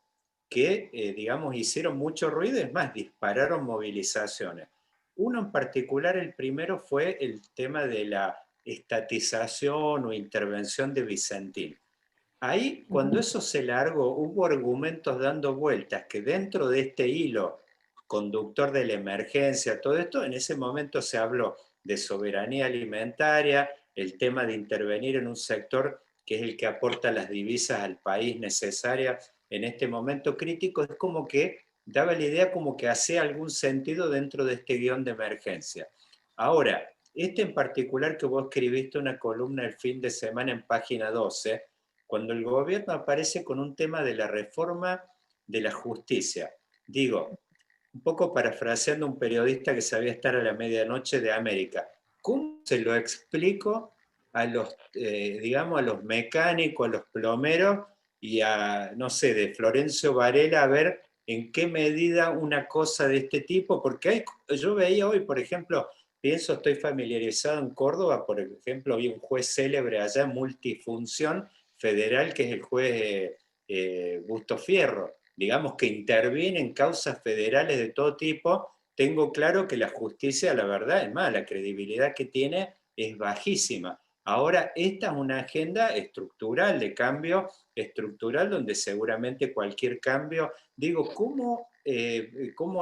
que, digamos, hicieron mucho ruido, es más, dispararon movilizaciones. Uno en particular, el primero fue el tema de la estatización o intervención de Vicentín. Ahí, cuando eso se largó, hubo argumentos dando vueltas que dentro de este hilo conductor de la emergencia, todo esto, en ese momento se habló de soberanía alimentaria, el tema de intervenir en un sector que es el que aporta las divisas al país necesarias en este momento crítico, es como que daba la idea como que hacía algún sentido dentro de este guión de emergencia. Ahora, este en particular que vos escribiste una columna el fin de semana en página 12, cuando el gobierno aparece con un tema de la reforma de la justicia. Digo, un poco parafraseando a un periodista que sabía estar a la medianoche de América, ¿cómo se lo explico a los, digamos, a los mecánicos, a los plomeros y a, no sé, de Florencio Varela, a ver en qué medida una cosa de este tipo? Porque yo veía hoy, por ejemplo, pienso, estoy familiarizado en Córdoba, por ejemplo, había un juez célebre allá, multifunción federal, que es el juez Busto Fierro, digamos, que interviene en causas federales de todo tipo. Tengo claro que la justicia, la verdad, es más, la credibilidad que tiene es bajísima. Ahora, esta es una agenda estructural, de cambio estructural, donde seguramente cualquier cambio, digo, ¿cómo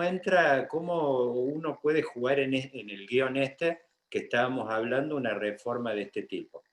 entra, cómo uno puede jugar en el guión este que estábamos hablando, una reforma de este tipo?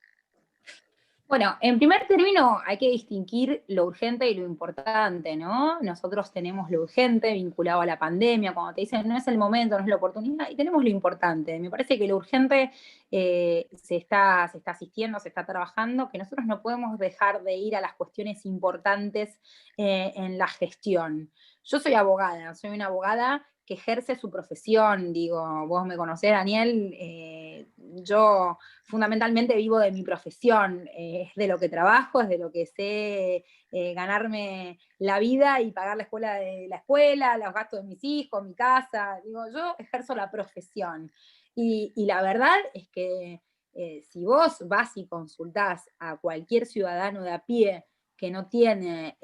Bueno, en primer término hay que distinguir lo urgente y lo importante, ¿no? Nosotros tenemos lo urgente vinculado a la pandemia, cuando te dicen no es el momento, no es la oportunidad, y tenemos lo importante. Me parece que lo urgente se está asistiendo, se está trabajando, que nosotros no podemos dejar de ir a las cuestiones importantes en la gestión. Yo soy abogada, soy una abogada que ejerce su profesión, digo, vos me conocés, Daniel, yo fundamentalmente vivo de mi profesión, es de lo que trabajo, es de lo que sé ganarme la vida y pagar la escuela, los gastos de mis hijos, mi casa, digo, yo ejerzo la profesión. Y la verdad es que si vos vas y consultás a cualquier ciudadano de a pie que no tiene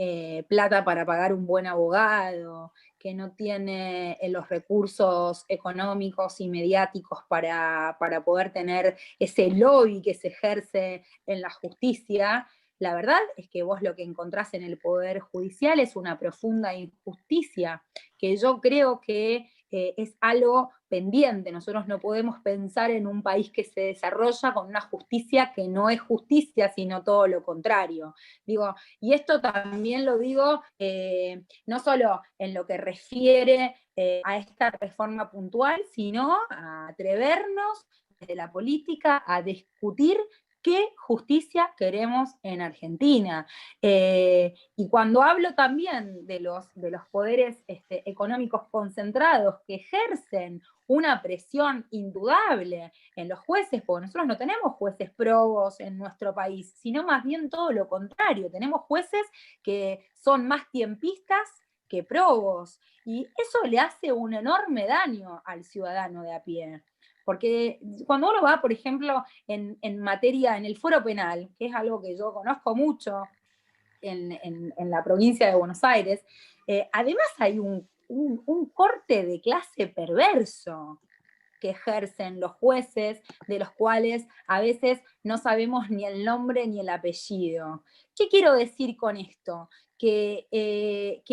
plata para pagar un buen abogado, que no tiene los recursos económicos y mediáticos para poder tener ese lobby que se ejerce en la justicia, la verdad es que vos lo que encontrás en el Poder Judicial es una profunda injusticia, que yo creo que es algo pendiente. Nosotros no podemos pensar en un país que se desarrolla con una justicia que no es justicia, sino todo lo contrario. Digo, y esto también lo digo no solo en lo que refiere a esta reforma puntual, sino a atrevernos desde la política a discutir qué justicia queremos en Argentina. Y cuando hablo también de los poderes económicos concentrados que ejercen una presión indudable en los jueces, porque nosotros no tenemos jueces probos en nuestro país, sino más bien todo lo contrario, tenemos jueces que son más tiempistas que probos, y eso le hace un enorme daño al ciudadano de a pie. Porque cuando uno va, por ejemplo, en materia, en el foro penal, que es algo que yo conozco mucho en la provincia de Buenos Aires, además hay un corte de clase perverso que ejercen los jueces, de los cuales a veces no sabemos ni el nombre ni el apellido. ¿Qué quiero decir con esto? Que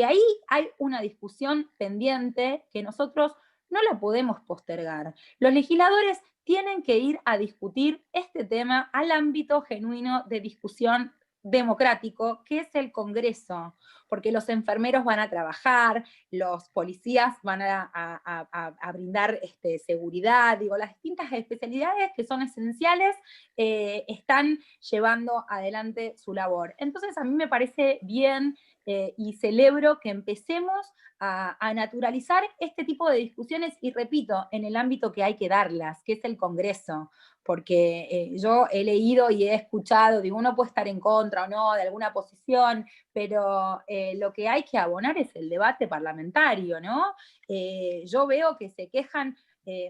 ahí hay una discusión pendiente que nosotros no la podemos postergar. Los legisladores tienen que ir a discutir este tema al ámbito genuino de discusión democrático, que es el Congreso, porque los enfermeros van a trabajar, los policías van a brindar seguridad, digo, las distintas especialidades que son esenciales están llevando adelante su labor. Entonces a mí me parece bien y celebro que empecemos a naturalizar este tipo de discusiones, y repito, en el ámbito que hay que darlas, que es el Congreso, porque yo he leído y he escuchado, digo, uno puede estar en contra o no de alguna posición, pero lo que hay que abonar es el debate parlamentario, ¿no? Yo veo que se quejan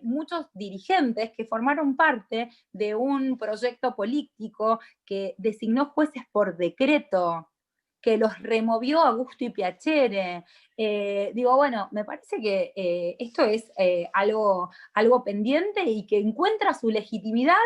muchos dirigentes que formaron parte de un proyecto político que designó jueces por decreto, que los removió a gusto y piacere. Digo, bueno, me parece que esto es algo pendiente y que encuentra su legitimidad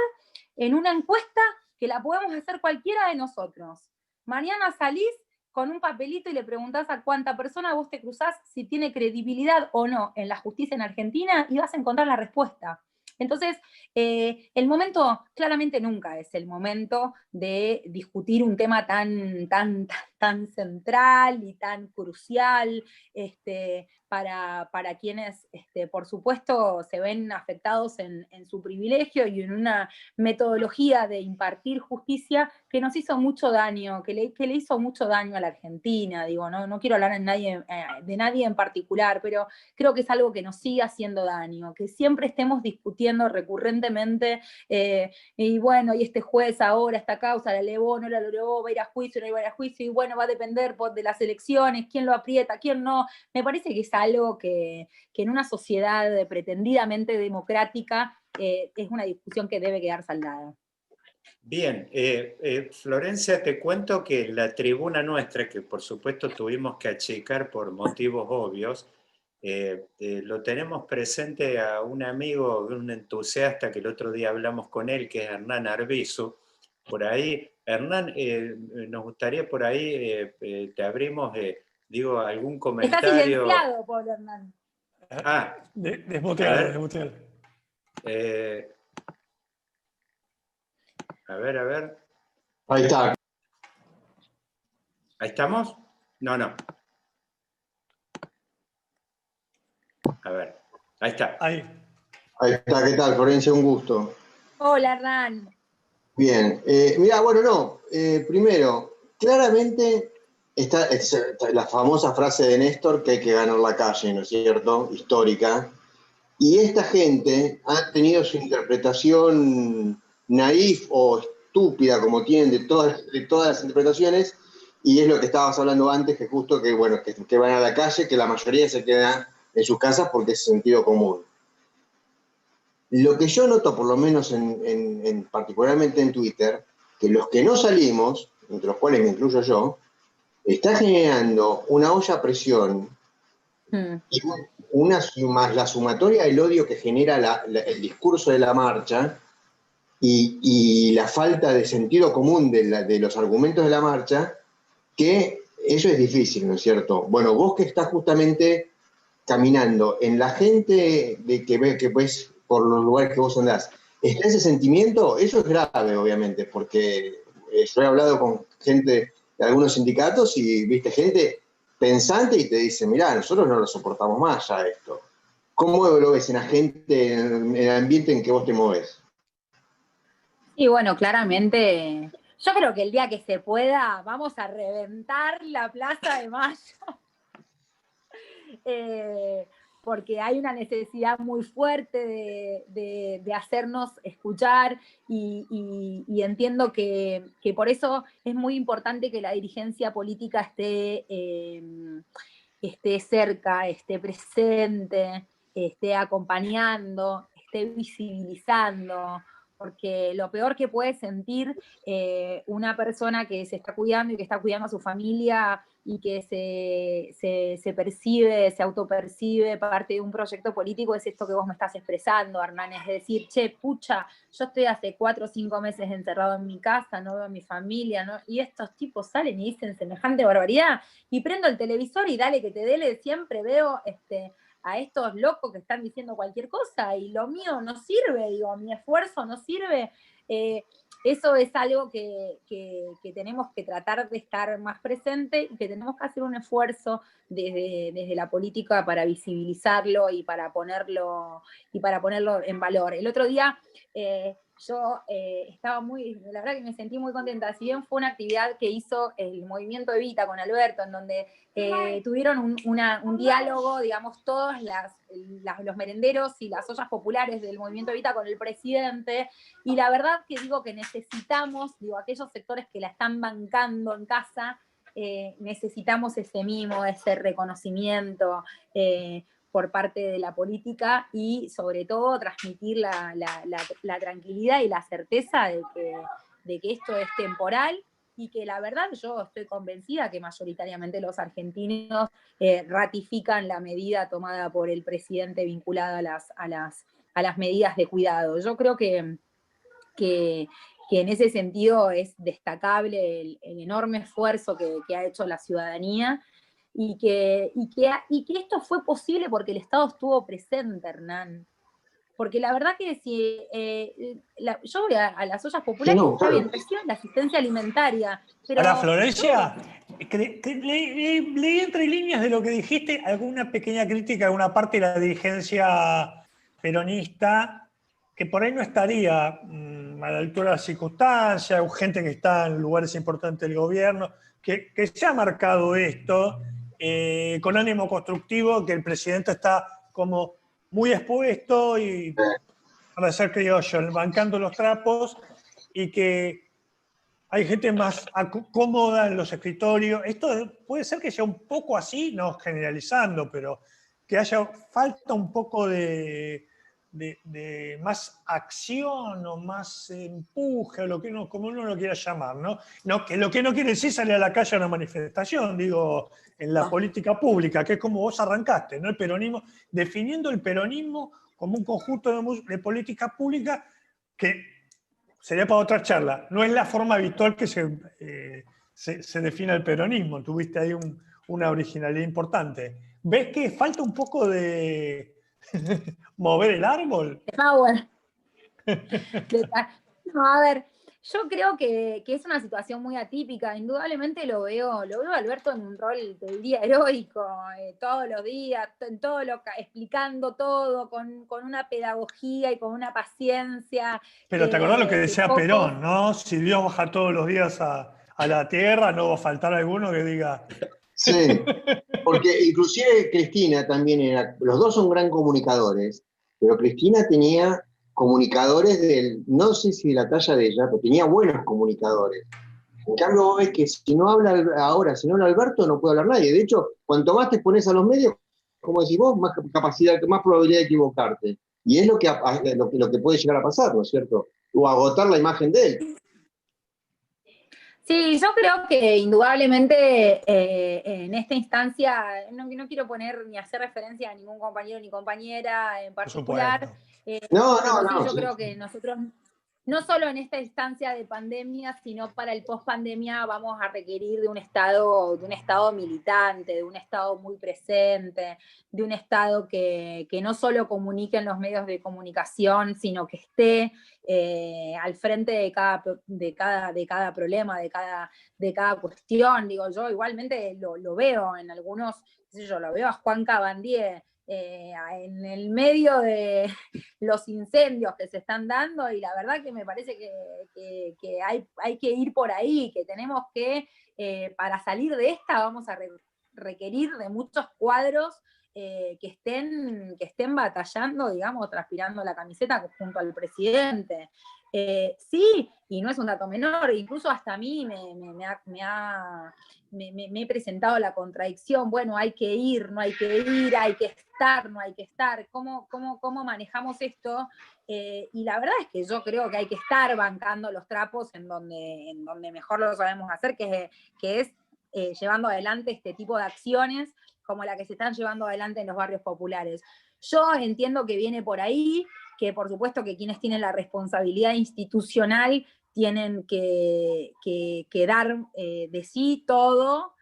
en una encuesta que la podemos hacer cualquiera de nosotros. Mañana salís con un papelito y le preguntás a cuánta persona vos te cruzás si tiene credibilidad o no en la justicia en Argentina, y vas a encontrar la respuesta. Entonces, el momento claramente nunca es el momento de discutir un tema tan central y tan crucial para quienes, por supuesto, se ven afectados en su privilegio y en una metodología de impartir justicia que nos hizo mucho daño, que le hizo mucho daño a la Argentina. Digo, no quiero hablar de nadie en particular, pero creo que es algo que nos sigue haciendo daño, que siempre estemos discutiendo recurrentemente, y bueno, y este juez ahora, esta causa, la elevó, no la elevó, va a ir a juicio, no va a ir a juicio, y bueno, va a depender de las elecciones, quién lo aprieta, quién no. Me parece que es algo que en una sociedad pretendidamente democrática es una discusión que debe quedar saldada. Bien, Florencia, te cuento que la tribuna nuestra, que por supuesto tuvimos que achicar por motivos obvios, lo tenemos presente a un amigo, un entusiasta que el otro día hablamos con él, que es Hernán Arbizu. Por ahí, Hernán, nos gustaría por ahí, te abrimos, digo, algún comentario. Está silenciado, pobre Hernán. Desmutealo. A ver. Ahí está. ¿Ahí estamos? No. A ver, ahí está. Ahí está, ¿qué tal, Florencia? Un gusto. Hola, Hernán. Bien, primero, claramente está la famosa frase de Néstor que hay que ganar la calle, ¿no es cierto? Histórica. Y esta gente ha tenido su interpretación naif o estúpida, como tienen de todas las interpretaciones, y es lo que estabas hablando antes, que justo que van a la calle, que la mayoría se queda en sus casas porque es sentido común. Lo que yo noto, por lo menos particularmente en Twitter, que los que no salimos, entre los cuales me incluyo yo, está generando una olla a presión y más la sumatoria del odio que genera el discurso de la marcha y la falta de sentido común de los argumentos de la marcha, que eso es difícil, ¿no es cierto? Bueno, vos que estás justamente caminando en la gente que ves por los lugares que vos andás, ¿está ese sentimiento? Eso es grave, obviamente, porque yo he hablado con gente de algunos sindicatos y viste gente pensante y te dice, mirá, nosotros no lo soportamos más ya esto. ¿Cómo lo ves en la gente, en el ambiente en que vos te movés? Y bueno, claramente, yo creo que el día que se pueda, vamos a reventar la Plaza de Mayo. Porque hay una necesidad muy fuerte de hacernos escuchar y entiendo que por eso es muy importante que la dirigencia política esté cerca, esté presente, esté acompañando, esté visibilizando, porque lo peor que puede sentir una persona que se está cuidando y que está cuidando a su familia y que se percibe, se autopercibe parte de un proyecto político, es esto que vos me estás expresando, Hernán, es decir, che, pucha, yo estoy hace 4 o 5 meses encerrado en mi casa, no veo a mi familia, ¿no? Y estos tipos salen y dicen semejante barbaridad, y prendo el televisor y dale que te dele, siempre veo a estos locos que están diciendo cualquier cosa, y lo mío no sirve, digo, mi esfuerzo no sirve. Eso es algo que tenemos que tratar de estar más presente y que tenemos que hacer un esfuerzo desde la política para visibilizarlo y para ponerlo en valor. El otro día yo estaba la verdad que me sentí muy contenta, si bien fue una actividad que hizo el Movimiento Evita con Alberto, en donde tuvieron un diálogo, digamos, todos los merenderos y las ollas populares del Movimiento Evita con el presidente, y la verdad que digo que necesitamos, aquellos sectores que la están bancando en casa, necesitamos ese mimo, ese reconocimiento por parte de la política y sobre todo transmitir la tranquilidad y la certeza de que esto es temporal y que la verdad yo estoy convencida que mayoritariamente los argentinos ratifican la medida tomada por el presidente vinculada a las medidas de cuidado. Yo creo que en ese sentido es destacable el enorme esfuerzo que ha hecho la ciudadanía y que esto fue posible porque el Estado estuvo presente, Hernán. Porque la verdad que si yo voy a las ollas populares, Sí, no, está claro. bien, reciben la asistencia alimentaria. Pero Ahora, Florencia, leí entre líneas de lo que dijiste alguna pequeña crítica a una parte de la dirigencia peronista que por ahí no estaría a la altura de las circunstancias, o gente que está en lugares importantes del gobierno, que se ha marcado esto con ánimo constructivo, que el presidente está como muy expuesto y, para ser criollo, bancando los trapos, y que hay gente más cómoda en los escritorios. Esto puede ser que sea un poco así, no generalizando, pero que haya falta un poco de más acción o más empuje, o lo que como uno lo quiera llamar, ¿no? Que lo que no quiere decir salir a la calle a una manifestación, digo, en la política pública, que es como vos arrancaste, ¿no? El peronismo, definiendo el peronismo como un conjunto de políticas públicas que sería para otra charla. No es la forma habitual que se define el peronismo. Tuviste ahí una originalidad importante. ¿Ves que falta un poco de mover el árbol? Power. No, a ver, yo creo que es una situación muy atípica. Indudablemente lo veo a Alberto en un rol, te diría, heroico, todos los días, explicando todo, con una pedagogía y con una paciencia. Pero te acordás lo que decía poco... Perón, ¿no? Si Dios baja todos los días a la tierra, no va a faltar alguno que diga... Sí, porque inclusive Cristina también los dos son gran comunicadores, pero Cristina tenía comunicadores no sé si de la talla de ella, pero tenía buenos comunicadores. En cambio, vos ves que si no habla Alberto, no puede hablar nadie. De hecho, cuanto más te pones a los medios, como decís vos, más capacidad, más probabilidad de equivocarte. Y es lo que puede llegar a pasar, ¿no es cierto? O agotar la imagen de él. Sí, yo creo que indudablemente en esta instancia, no quiero poner ni hacer referencia a ningún compañero ni compañera en Por particular, supuesto. pero sí, yo Sí. creo que nosotros, no solo en esta instancia de pandemia, sino para el post-pandemia vamos a requerir de un estado militante, de un Estado muy presente, de un Estado que no solo comunique en los medios de comunicación, sino que esté al frente de cada problema, de cada cuestión. Digo, yo igualmente lo veo en algunos, qué sé yo, lo veo a Juan Cabandier en el medio de los incendios que se están dando, y la verdad que me parece que hay que ir por ahí, que tenemos que, para salir de esta, vamos a requerir de muchos cuadros que estén batallando, digamos, transpirando la camiseta junto al presidente. Sí, y no es un dato menor, incluso hasta a mí me he presentado la contradicción, bueno, hay que ir, no hay que ir, hay que estar, no hay que estar, ¿cómo manejamos esto? Y la verdad es que yo creo que hay que estar bancando los trapos en donde mejor lo sabemos hacer, que es llevando adelante este tipo de acciones como la que se están llevando adelante en los barrios populares. Yo entiendo que viene por ahí, que por supuesto que quienes tienen la responsabilidad institucional tienen que dar de sí todo,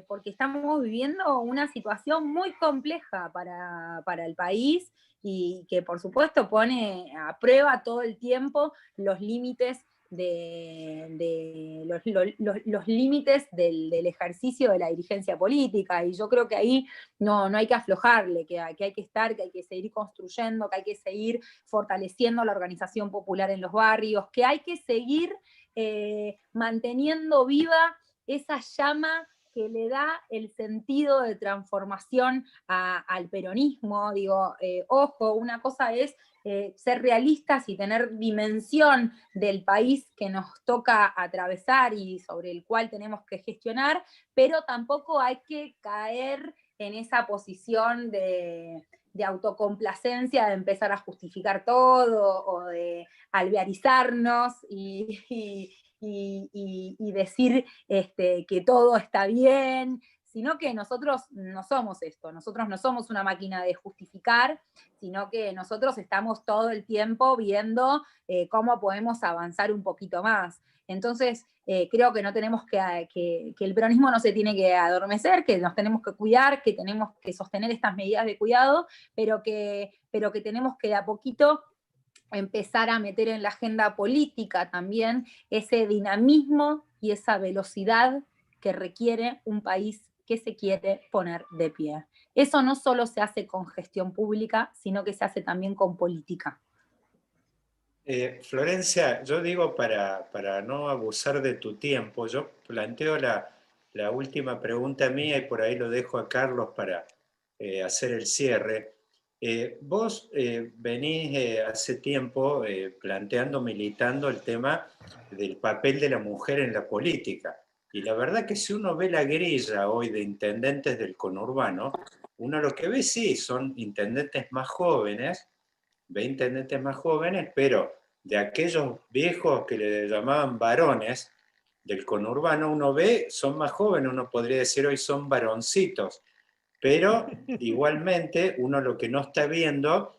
porque estamos viviendo una situación muy compleja para el país y que por supuesto pone a prueba todo el tiempo los límites los límites del ejercicio de la dirigencia política, y yo creo que ahí no hay que aflojarle, que hay que estar, que hay que seguir construyendo, que hay que seguir fortaleciendo la organización popular en los barrios, que hay que seguir manteniendo viva esa llama que le da el sentido de transformación al peronismo. Digo, ojo, una cosa es ser realistas y tener dimensión del país que nos toca atravesar y sobre el cual tenemos que gestionar, pero tampoco hay que caer en esa posición de autocomplacencia, de empezar a justificar todo o de alvearizarnos y decir que todo está bien, sino que nosotros no somos esto, nosotros no somos una máquina de justificar, sino que nosotros estamos todo el tiempo viendo cómo podemos avanzar un poquito más. Entonces, creo que no tenemos que el peronismo no se tiene que adormecer, que nos tenemos que cuidar, que tenemos que sostener estas medidas de cuidado, pero que tenemos que de a poquito empezar a meter en la agenda política también ese dinamismo y esa velocidad que requiere un país que se quiere poner de pie. Eso no solo se hace con gestión pública, sino que se hace también con política. Florencia, yo digo para no abusar de tu tiempo, yo planteo la última pregunta mía y por ahí lo dejo a Carlos para hacer el cierre. Vos venís hace tiempo planteando, militando el tema del papel de la mujer en la política. Y la verdad que si uno ve la grilla hoy de intendentes del conurbano, uno lo que ve sí son intendentes más jóvenes, 20 intendentes más jóvenes, pero de aquellos viejos que le llamaban varones del conurbano, uno ve, son más jóvenes, uno podría decir hoy son varoncitos, pero igualmente uno lo que no está viendo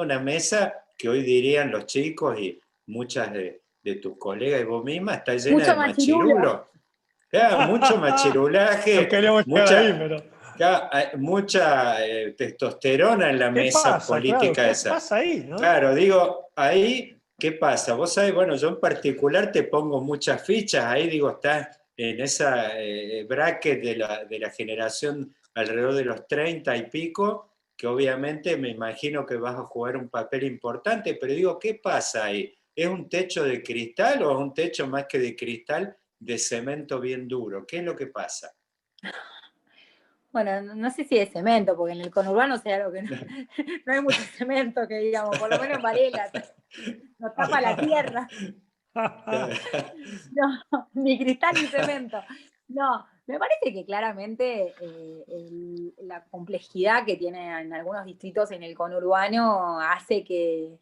una mesa que hoy dirían los chicos y muchas de tus colegas y vos misma, está llena Mucho de machirulo. machirulo. Claro, mucho No machirulaje, queríamos llegar ahí, pero... mucha testosterona en la ¿Qué mesa pasa? Claro, política ¿qué esa. pasa ahí, no? Claro, digo, ahí, ¿qué pasa? Vos sabés, bueno, yo en particular te pongo muchas fichas, ahí digo, estás en esa bracket de la generación alrededor de los 30 y pico, que obviamente me imagino que vas a jugar un papel importante, pero digo, ¿qué pasa ahí? ¿Es un techo de cristal o es un techo más que de cristal de cemento bien duro? ¿Qué es lo que pasa? Bueno, no sé si de cemento, porque en el conurbano sea algo que no hay mucho cemento, que digamos, por lo menos en Varela, nos tapa la tierra. No, ni cristal ni cemento. No, Me parece que claramente la complejidad que tiene en algunos distritos en el conurbano hace que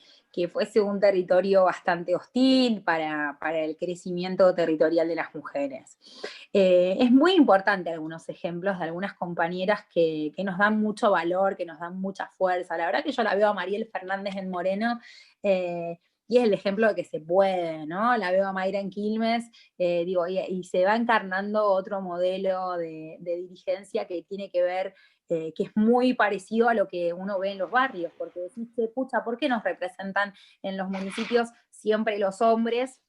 fuese un territorio bastante hostil para el crecimiento territorial de las mujeres. Es muy importante algunos ejemplos de algunas compañeras que nos dan mucho valor, que nos dan mucha fuerza. La verdad que yo la veo a Mariel Fernández en Moreno, y es el ejemplo de que se puede, ¿no? La veo a Mayra en Quilmes, y se va encarnando otro modelo de dirigencia que tiene que ver, que es muy parecido a lo que uno ve en los barrios, porque decís, pucha, ¿por qué nos representan en los municipios siempre los hombres?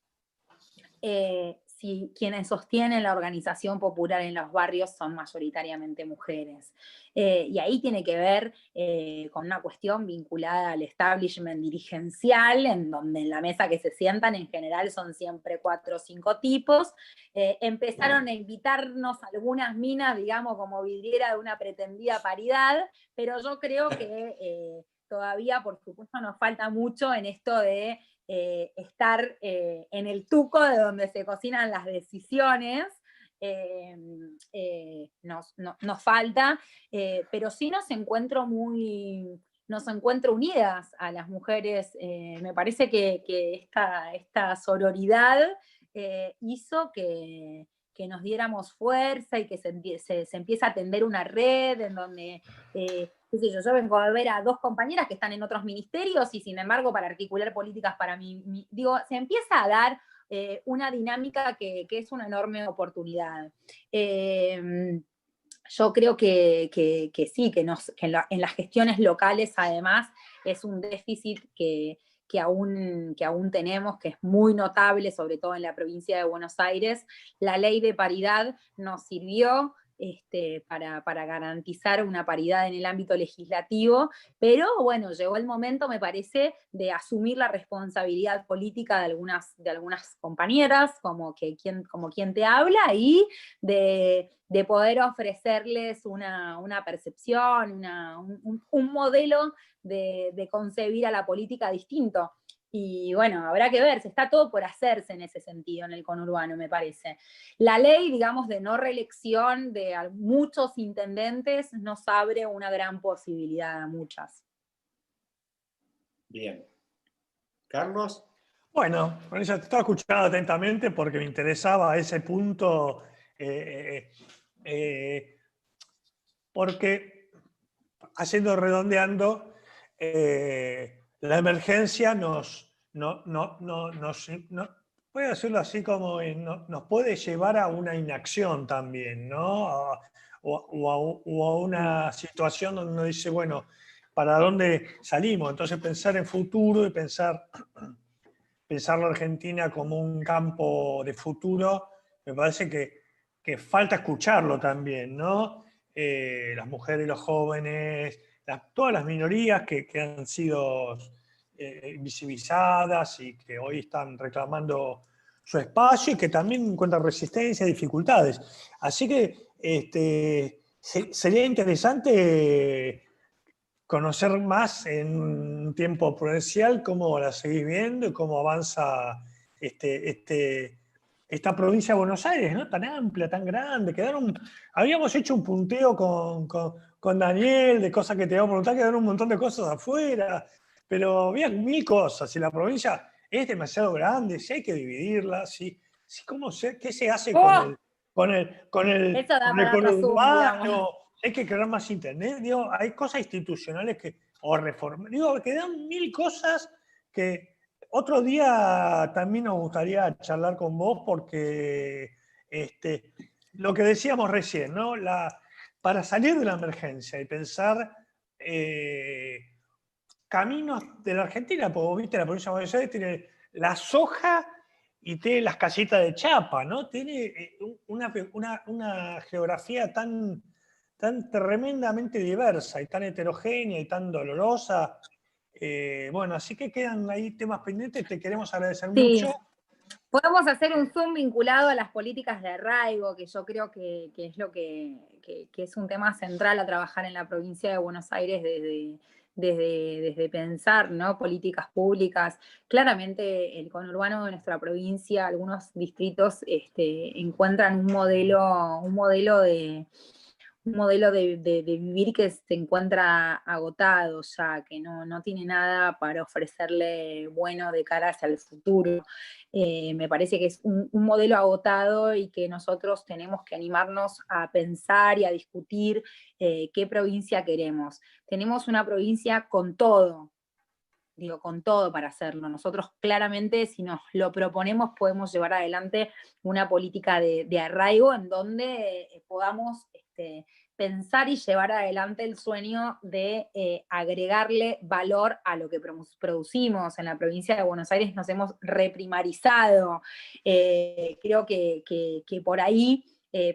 Si quienes sostienen la organización popular en los barrios son mayoritariamente mujeres. Y ahí tiene que ver con una cuestión vinculada al establishment dirigencial, en donde en la mesa que se sientan en general son siempre 4 o 5 tipos. Empezaron a invitarnos algunas minas, digamos, como vidriera de una pretendida paridad, pero yo creo que todavía, por supuesto, nos falta mucho en esto de estar en el tuco de donde se cocinan las decisiones. Nos falta, pero sí nos encuentro unidas a las mujeres. Me parece que esta sororidad hizo que nos diéramos fuerza y que se empieza a tender una red en donde qué sé yo vengo a ver a 2 compañeras que están en otros ministerios y sin embargo para articular políticas para mí, se empieza a dar una dinámica que es una enorme oportunidad. Yo creo que sí, que en las gestiones locales además es un déficit que aún tenemos, que es muy notable, sobre todo en la provincia de Buenos Aires. La ley de paridad nos sirvió para garantizar una paridad en el ámbito legislativo, pero bueno, llegó el momento, me parece, de asumir la responsabilidad política de algunas compañeras, como quien te habla, y de poder ofrecerles una percepción, un modelo de concebir a la política distinto. Y bueno, habrá que ver, se está todo por hacerse en ese sentido en el conurbano, me parece. La ley, digamos, de no reelección de muchos intendentes nos abre una gran posibilidad a muchas. Bien. Carlos. Bueno, Vanessa, te estaba escuchando atentamente porque me interesaba ese punto, porque redondeando, la emergencia voy a decirlo así, como nos puede llevar a una inacción también, ¿no? O a una situación donde uno dice, bueno, ¿para dónde salimos? Entonces pensar en futuro y pensar la Argentina como un campo de futuro, me parece que falta escucharlo también, ¿no? Las mujeres, los jóvenes, todas las minorías que han sido invisibilizadas y que hoy están reclamando su espacio y que también encuentran resistencia y dificultades. Así que sería interesante conocer más en un tiempo prudencial cómo la seguís viendo y cómo avanza esta provincia de Buenos Aires, ¿no? Tan amplia, tan grande. Habíamos hecho un punteo con Daniel de cosas que te iba a preguntar, quedaron un montón de cosas afuera, pero había 1000 cosas y la provincia es demasiado grande, si hay que dividirla, ¿qué se hace con el Eso da para otro Zoom, conurbano? digamos. Hay que crear más internet, hay cosas institucionales o reformas, que dan 1000 cosas que otro día también nos gustaría charlar con vos porque lo que decíamos recién, ¿no? Para salir de la emergencia y pensar caminos de la Argentina, porque vos viste, la provincia de Buenos Aires tiene la soja y tiene las casitas de chapa, ¿no? Tiene una geografía tan tremendamente diversa y tan heterogénea y tan dolorosa. Bueno, así que quedan ahí temas pendientes, te queremos agradecer mucho. Podemos hacer un Zoom vinculado a las políticas de arraigo, que yo creo que es lo que es un tema central a trabajar en la provincia de Buenos Aires desde pensar, ¿no?, políticas públicas. Claramente el conurbano de nuestra provincia, algunos distritos encuentran un modelo de vivir que se encuentra agotado ya, que no tiene nada para ofrecerle bueno de cara hacia el futuro. Me parece que es un modelo agotado y que nosotros tenemos que animarnos a pensar y a discutir qué provincia queremos. Tenemos una provincia con todo, digo, con todo para hacerlo. Nosotros claramente, si nos lo proponemos, podemos llevar adelante una política de arraigo en donde podamos pensar y llevar adelante el sueño de agregarle valor a lo que producimos. En la provincia de Buenos Aires nos hemos reprimarizado. Creo que por ahí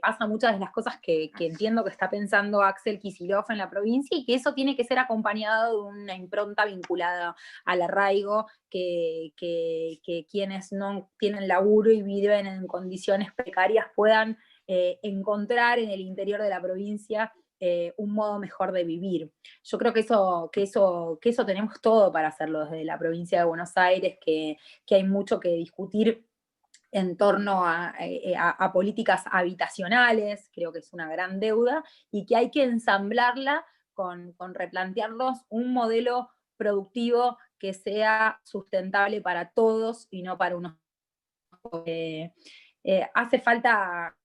pasa muchas de las cosas que entiendo que está pensando Axel Kicillof en la provincia, y que eso tiene que ser acompañado de una impronta vinculada al arraigo, que quienes no tienen laburo y viven en condiciones precarias puedan encontrar en el interior de la provincia un modo mejor de vivir. Yo creo que eso tenemos todo para hacerlo desde la provincia de Buenos Aires, que hay mucho que discutir en torno a políticas habitacionales. Creo que es una gran deuda, y que hay que ensamblarla con replantearnos un modelo productivo que sea sustentable para todos y no para unos. Hace falta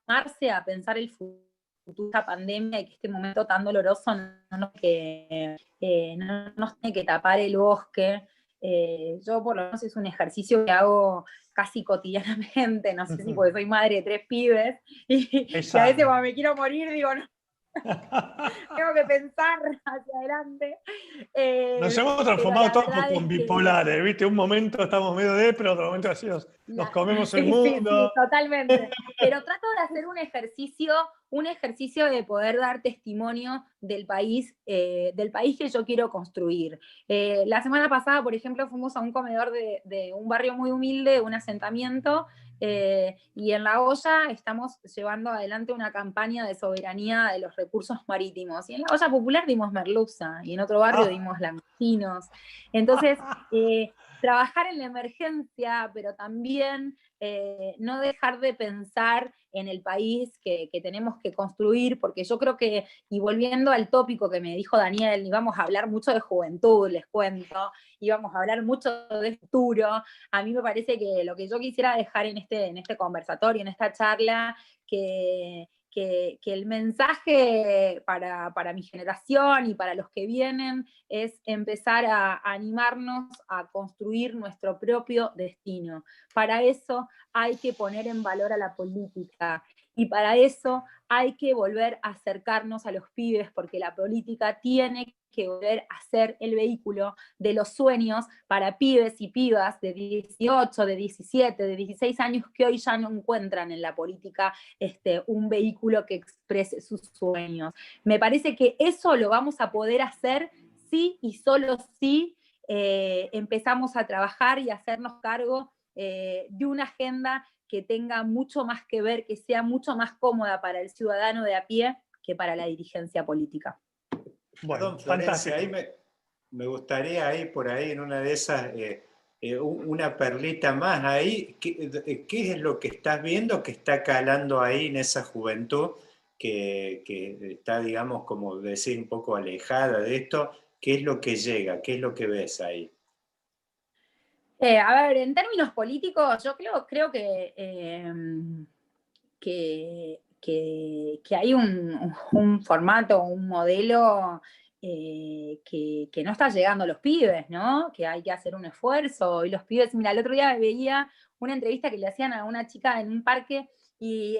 amarse a pensar el futuro de esta pandemia, y que este momento tan doloroso no nos tiene que tapar el bosque. Yo por lo menos es un ejercicio que hago casi cotidianamente, no sé si porque soy madre de 3 pibes, y a veces cuando me quiero morir digo, no, tengo que pensar hacia adelante. Nos hemos transformado todos con bipolares, ¿viste? Un momento estamos medio pero otro momento así nos comemos el mundo. Sí, totalmente. Pero trato de hacer un ejercicio de poder dar testimonio del país que yo quiero construir. La semana pasada, por ejemplo, fuimos a un comedor de un barrio muy humilde, un asentamiento, y en La Olla estamos llevando adelante una campaña de soberanía de los recursos marítimos. Y en La Olla Popular dimos merluza, y en otro barrio dimos langostinos. Entonces, trabajar en la emergencia, pero también no dejar de pensar en el país que tenemos que construir, porque yo creo que, y volviendo al tópico que me dijo Daniel, íbamos a hablar mucho de juventud, les cuento, íbamos a hablar mucho de futuro. A mí me parece que lo que yo quisiera dejar en este conversatorio, en esta charla, que el mensaje para mi generación y para los que vienen es empezar a animarnos a construir nuestro propio destino. Para eso hay que poner en valor a la política, y para eso hay que volver a acercarnos a los pibes, porque la política tiene que volver a ser el vehículo de los sueños para pibes y pibas de 18, de 17, de 16 años, que hoy ya no encuentran en la política un vehículo que exprese sus sueños. Me parece que eso lo vamos a poder hacer sí y solo si empezamos a trabajar y a hacernos cargo de una agenda que tenga mucho más que ver, que sea mucho más cómoda para el ciudadano de a pie que para la dirigencia política. Bueno, Florencia, ahí me gustaría ahí por ahí en una de esas, una perlita más ahí. ¿Qué es lo que estás viendo que está calando ahí en esa juventud que está, digamos, como decir, un poco alejada de esto? ¿Qué es lo que llega? ¿Qué es lo que ves ahí? A ver, en términos políticos, yo creo que hay un formato, un modelo que no está llegando a los pibes, ¿no? Que hay que hacer un esfuerzo. Y los pibes, mira, el otro día veía una entrevista que le hacían a una chica en un parque, y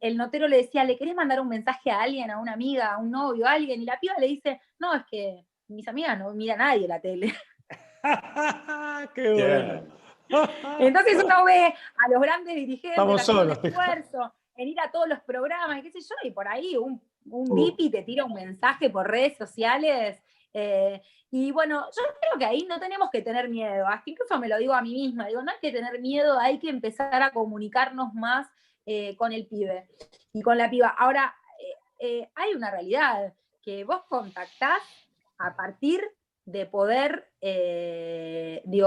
el notero le decía, ¿le querés mandar un mensaje a alguien, a una amiga, a un novio, a alguien? Y la piba le dice, no, es que mis amigas no mira a nadie la tele. ¡Qué bueno! Entonces uno ve a los grandes dirigentes Estamos haciendo un solos, esfuerzo en ir a todos los programas, y qué sé yo, y por ahí un dipi te tira un mensaje por redes sociales. Y bueno, yo creo que ahí no tenemos que tener miedo, hasta incluso me lo digo a mí misma, digo, no hay que tener miedo, hay que empezar a comunicarnos más con el pibe y con la piba. Ahora, hay una realidad, que vos contactás a partir de poder,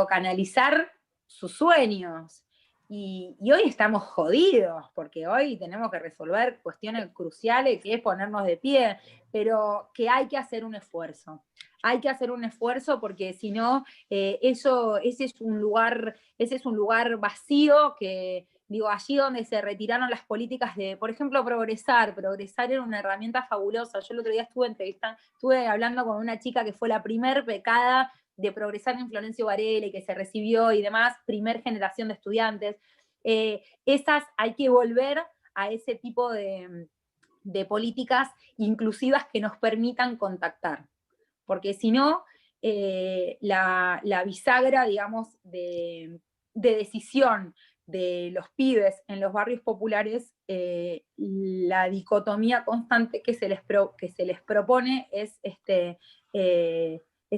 canalizar sus sueños. Y hoy estamos jodidos, porque hoy tenemos que resolver cuestiones cruciales, que es ponernos de pie, pero que hay que hacer un esfuerzo. Hay que hacer un esfuerzo porque si no, ese es un lugar vacío que, allí donde se retiraron las políticas de, por ejemplo, Progresar era una herramienta fabulosa. Yo el otro día estuve hablando con una chica que fue la primer becada de Progresar en Florencio Varela y que se recibió y demás, primer generación de estudiantes. Esas hay que volver a ese tipo de políticas inclusivas que nos permitan contactar. Porque si no, la bisagra, digamos, de decisión de los pibes en los barrios populares, la dicotomía constante que se les propone es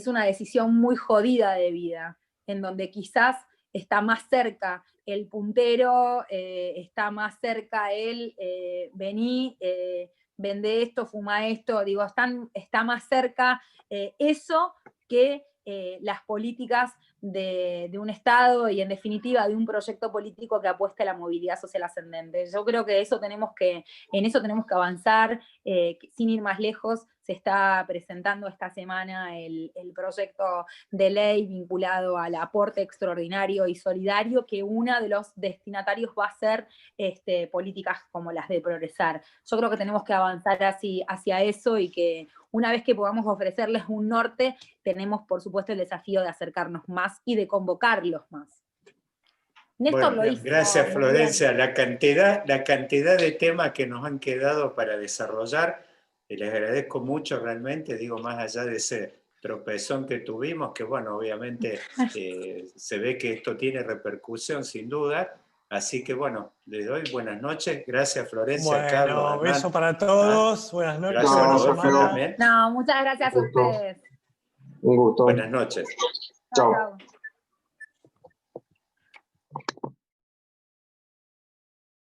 una decisión muy jodida de vida, en donde quizás está más cerca el puntero, está más cerca el vení, vende esto, fuma esto, está más cerca eso que las políticas de un Estado y en definitiva de un proyecto político que apueste a la movilidad social ascendente. Yo creo que en eso tenemos que avanzar, sin ir más lejos. Se está presentando esta semana el proyecto de ley vinculado al aporte extraordinario y solidario, que uno de los destinatarios va a ser políticas como las de Progresar. Yo creo que tenemos que avanzar hacia eso y que una vez que podamos ofrecerles un norte, tenemos por supuesto el desafío de acercarnos más y de convocarlos más. Néstor Bueno, lo hizo. gracias Florencia, la cantidad de temas que nos han quedado para desarrollar, y les agradezco mucho realmente, más allá de ese tropezón que tuvimos, que bueno, obviamente se ve que esto tiene repercusión sin duda, así que bueno, les doy buenas noches, gracias Florencia, Bueno, Carlos, beso para todos, buenas noches. gracias a Rodolfo Rodolfo también. No, muchas gracias a ustedes. Un gusto. Buenas noches. Chao. Chao.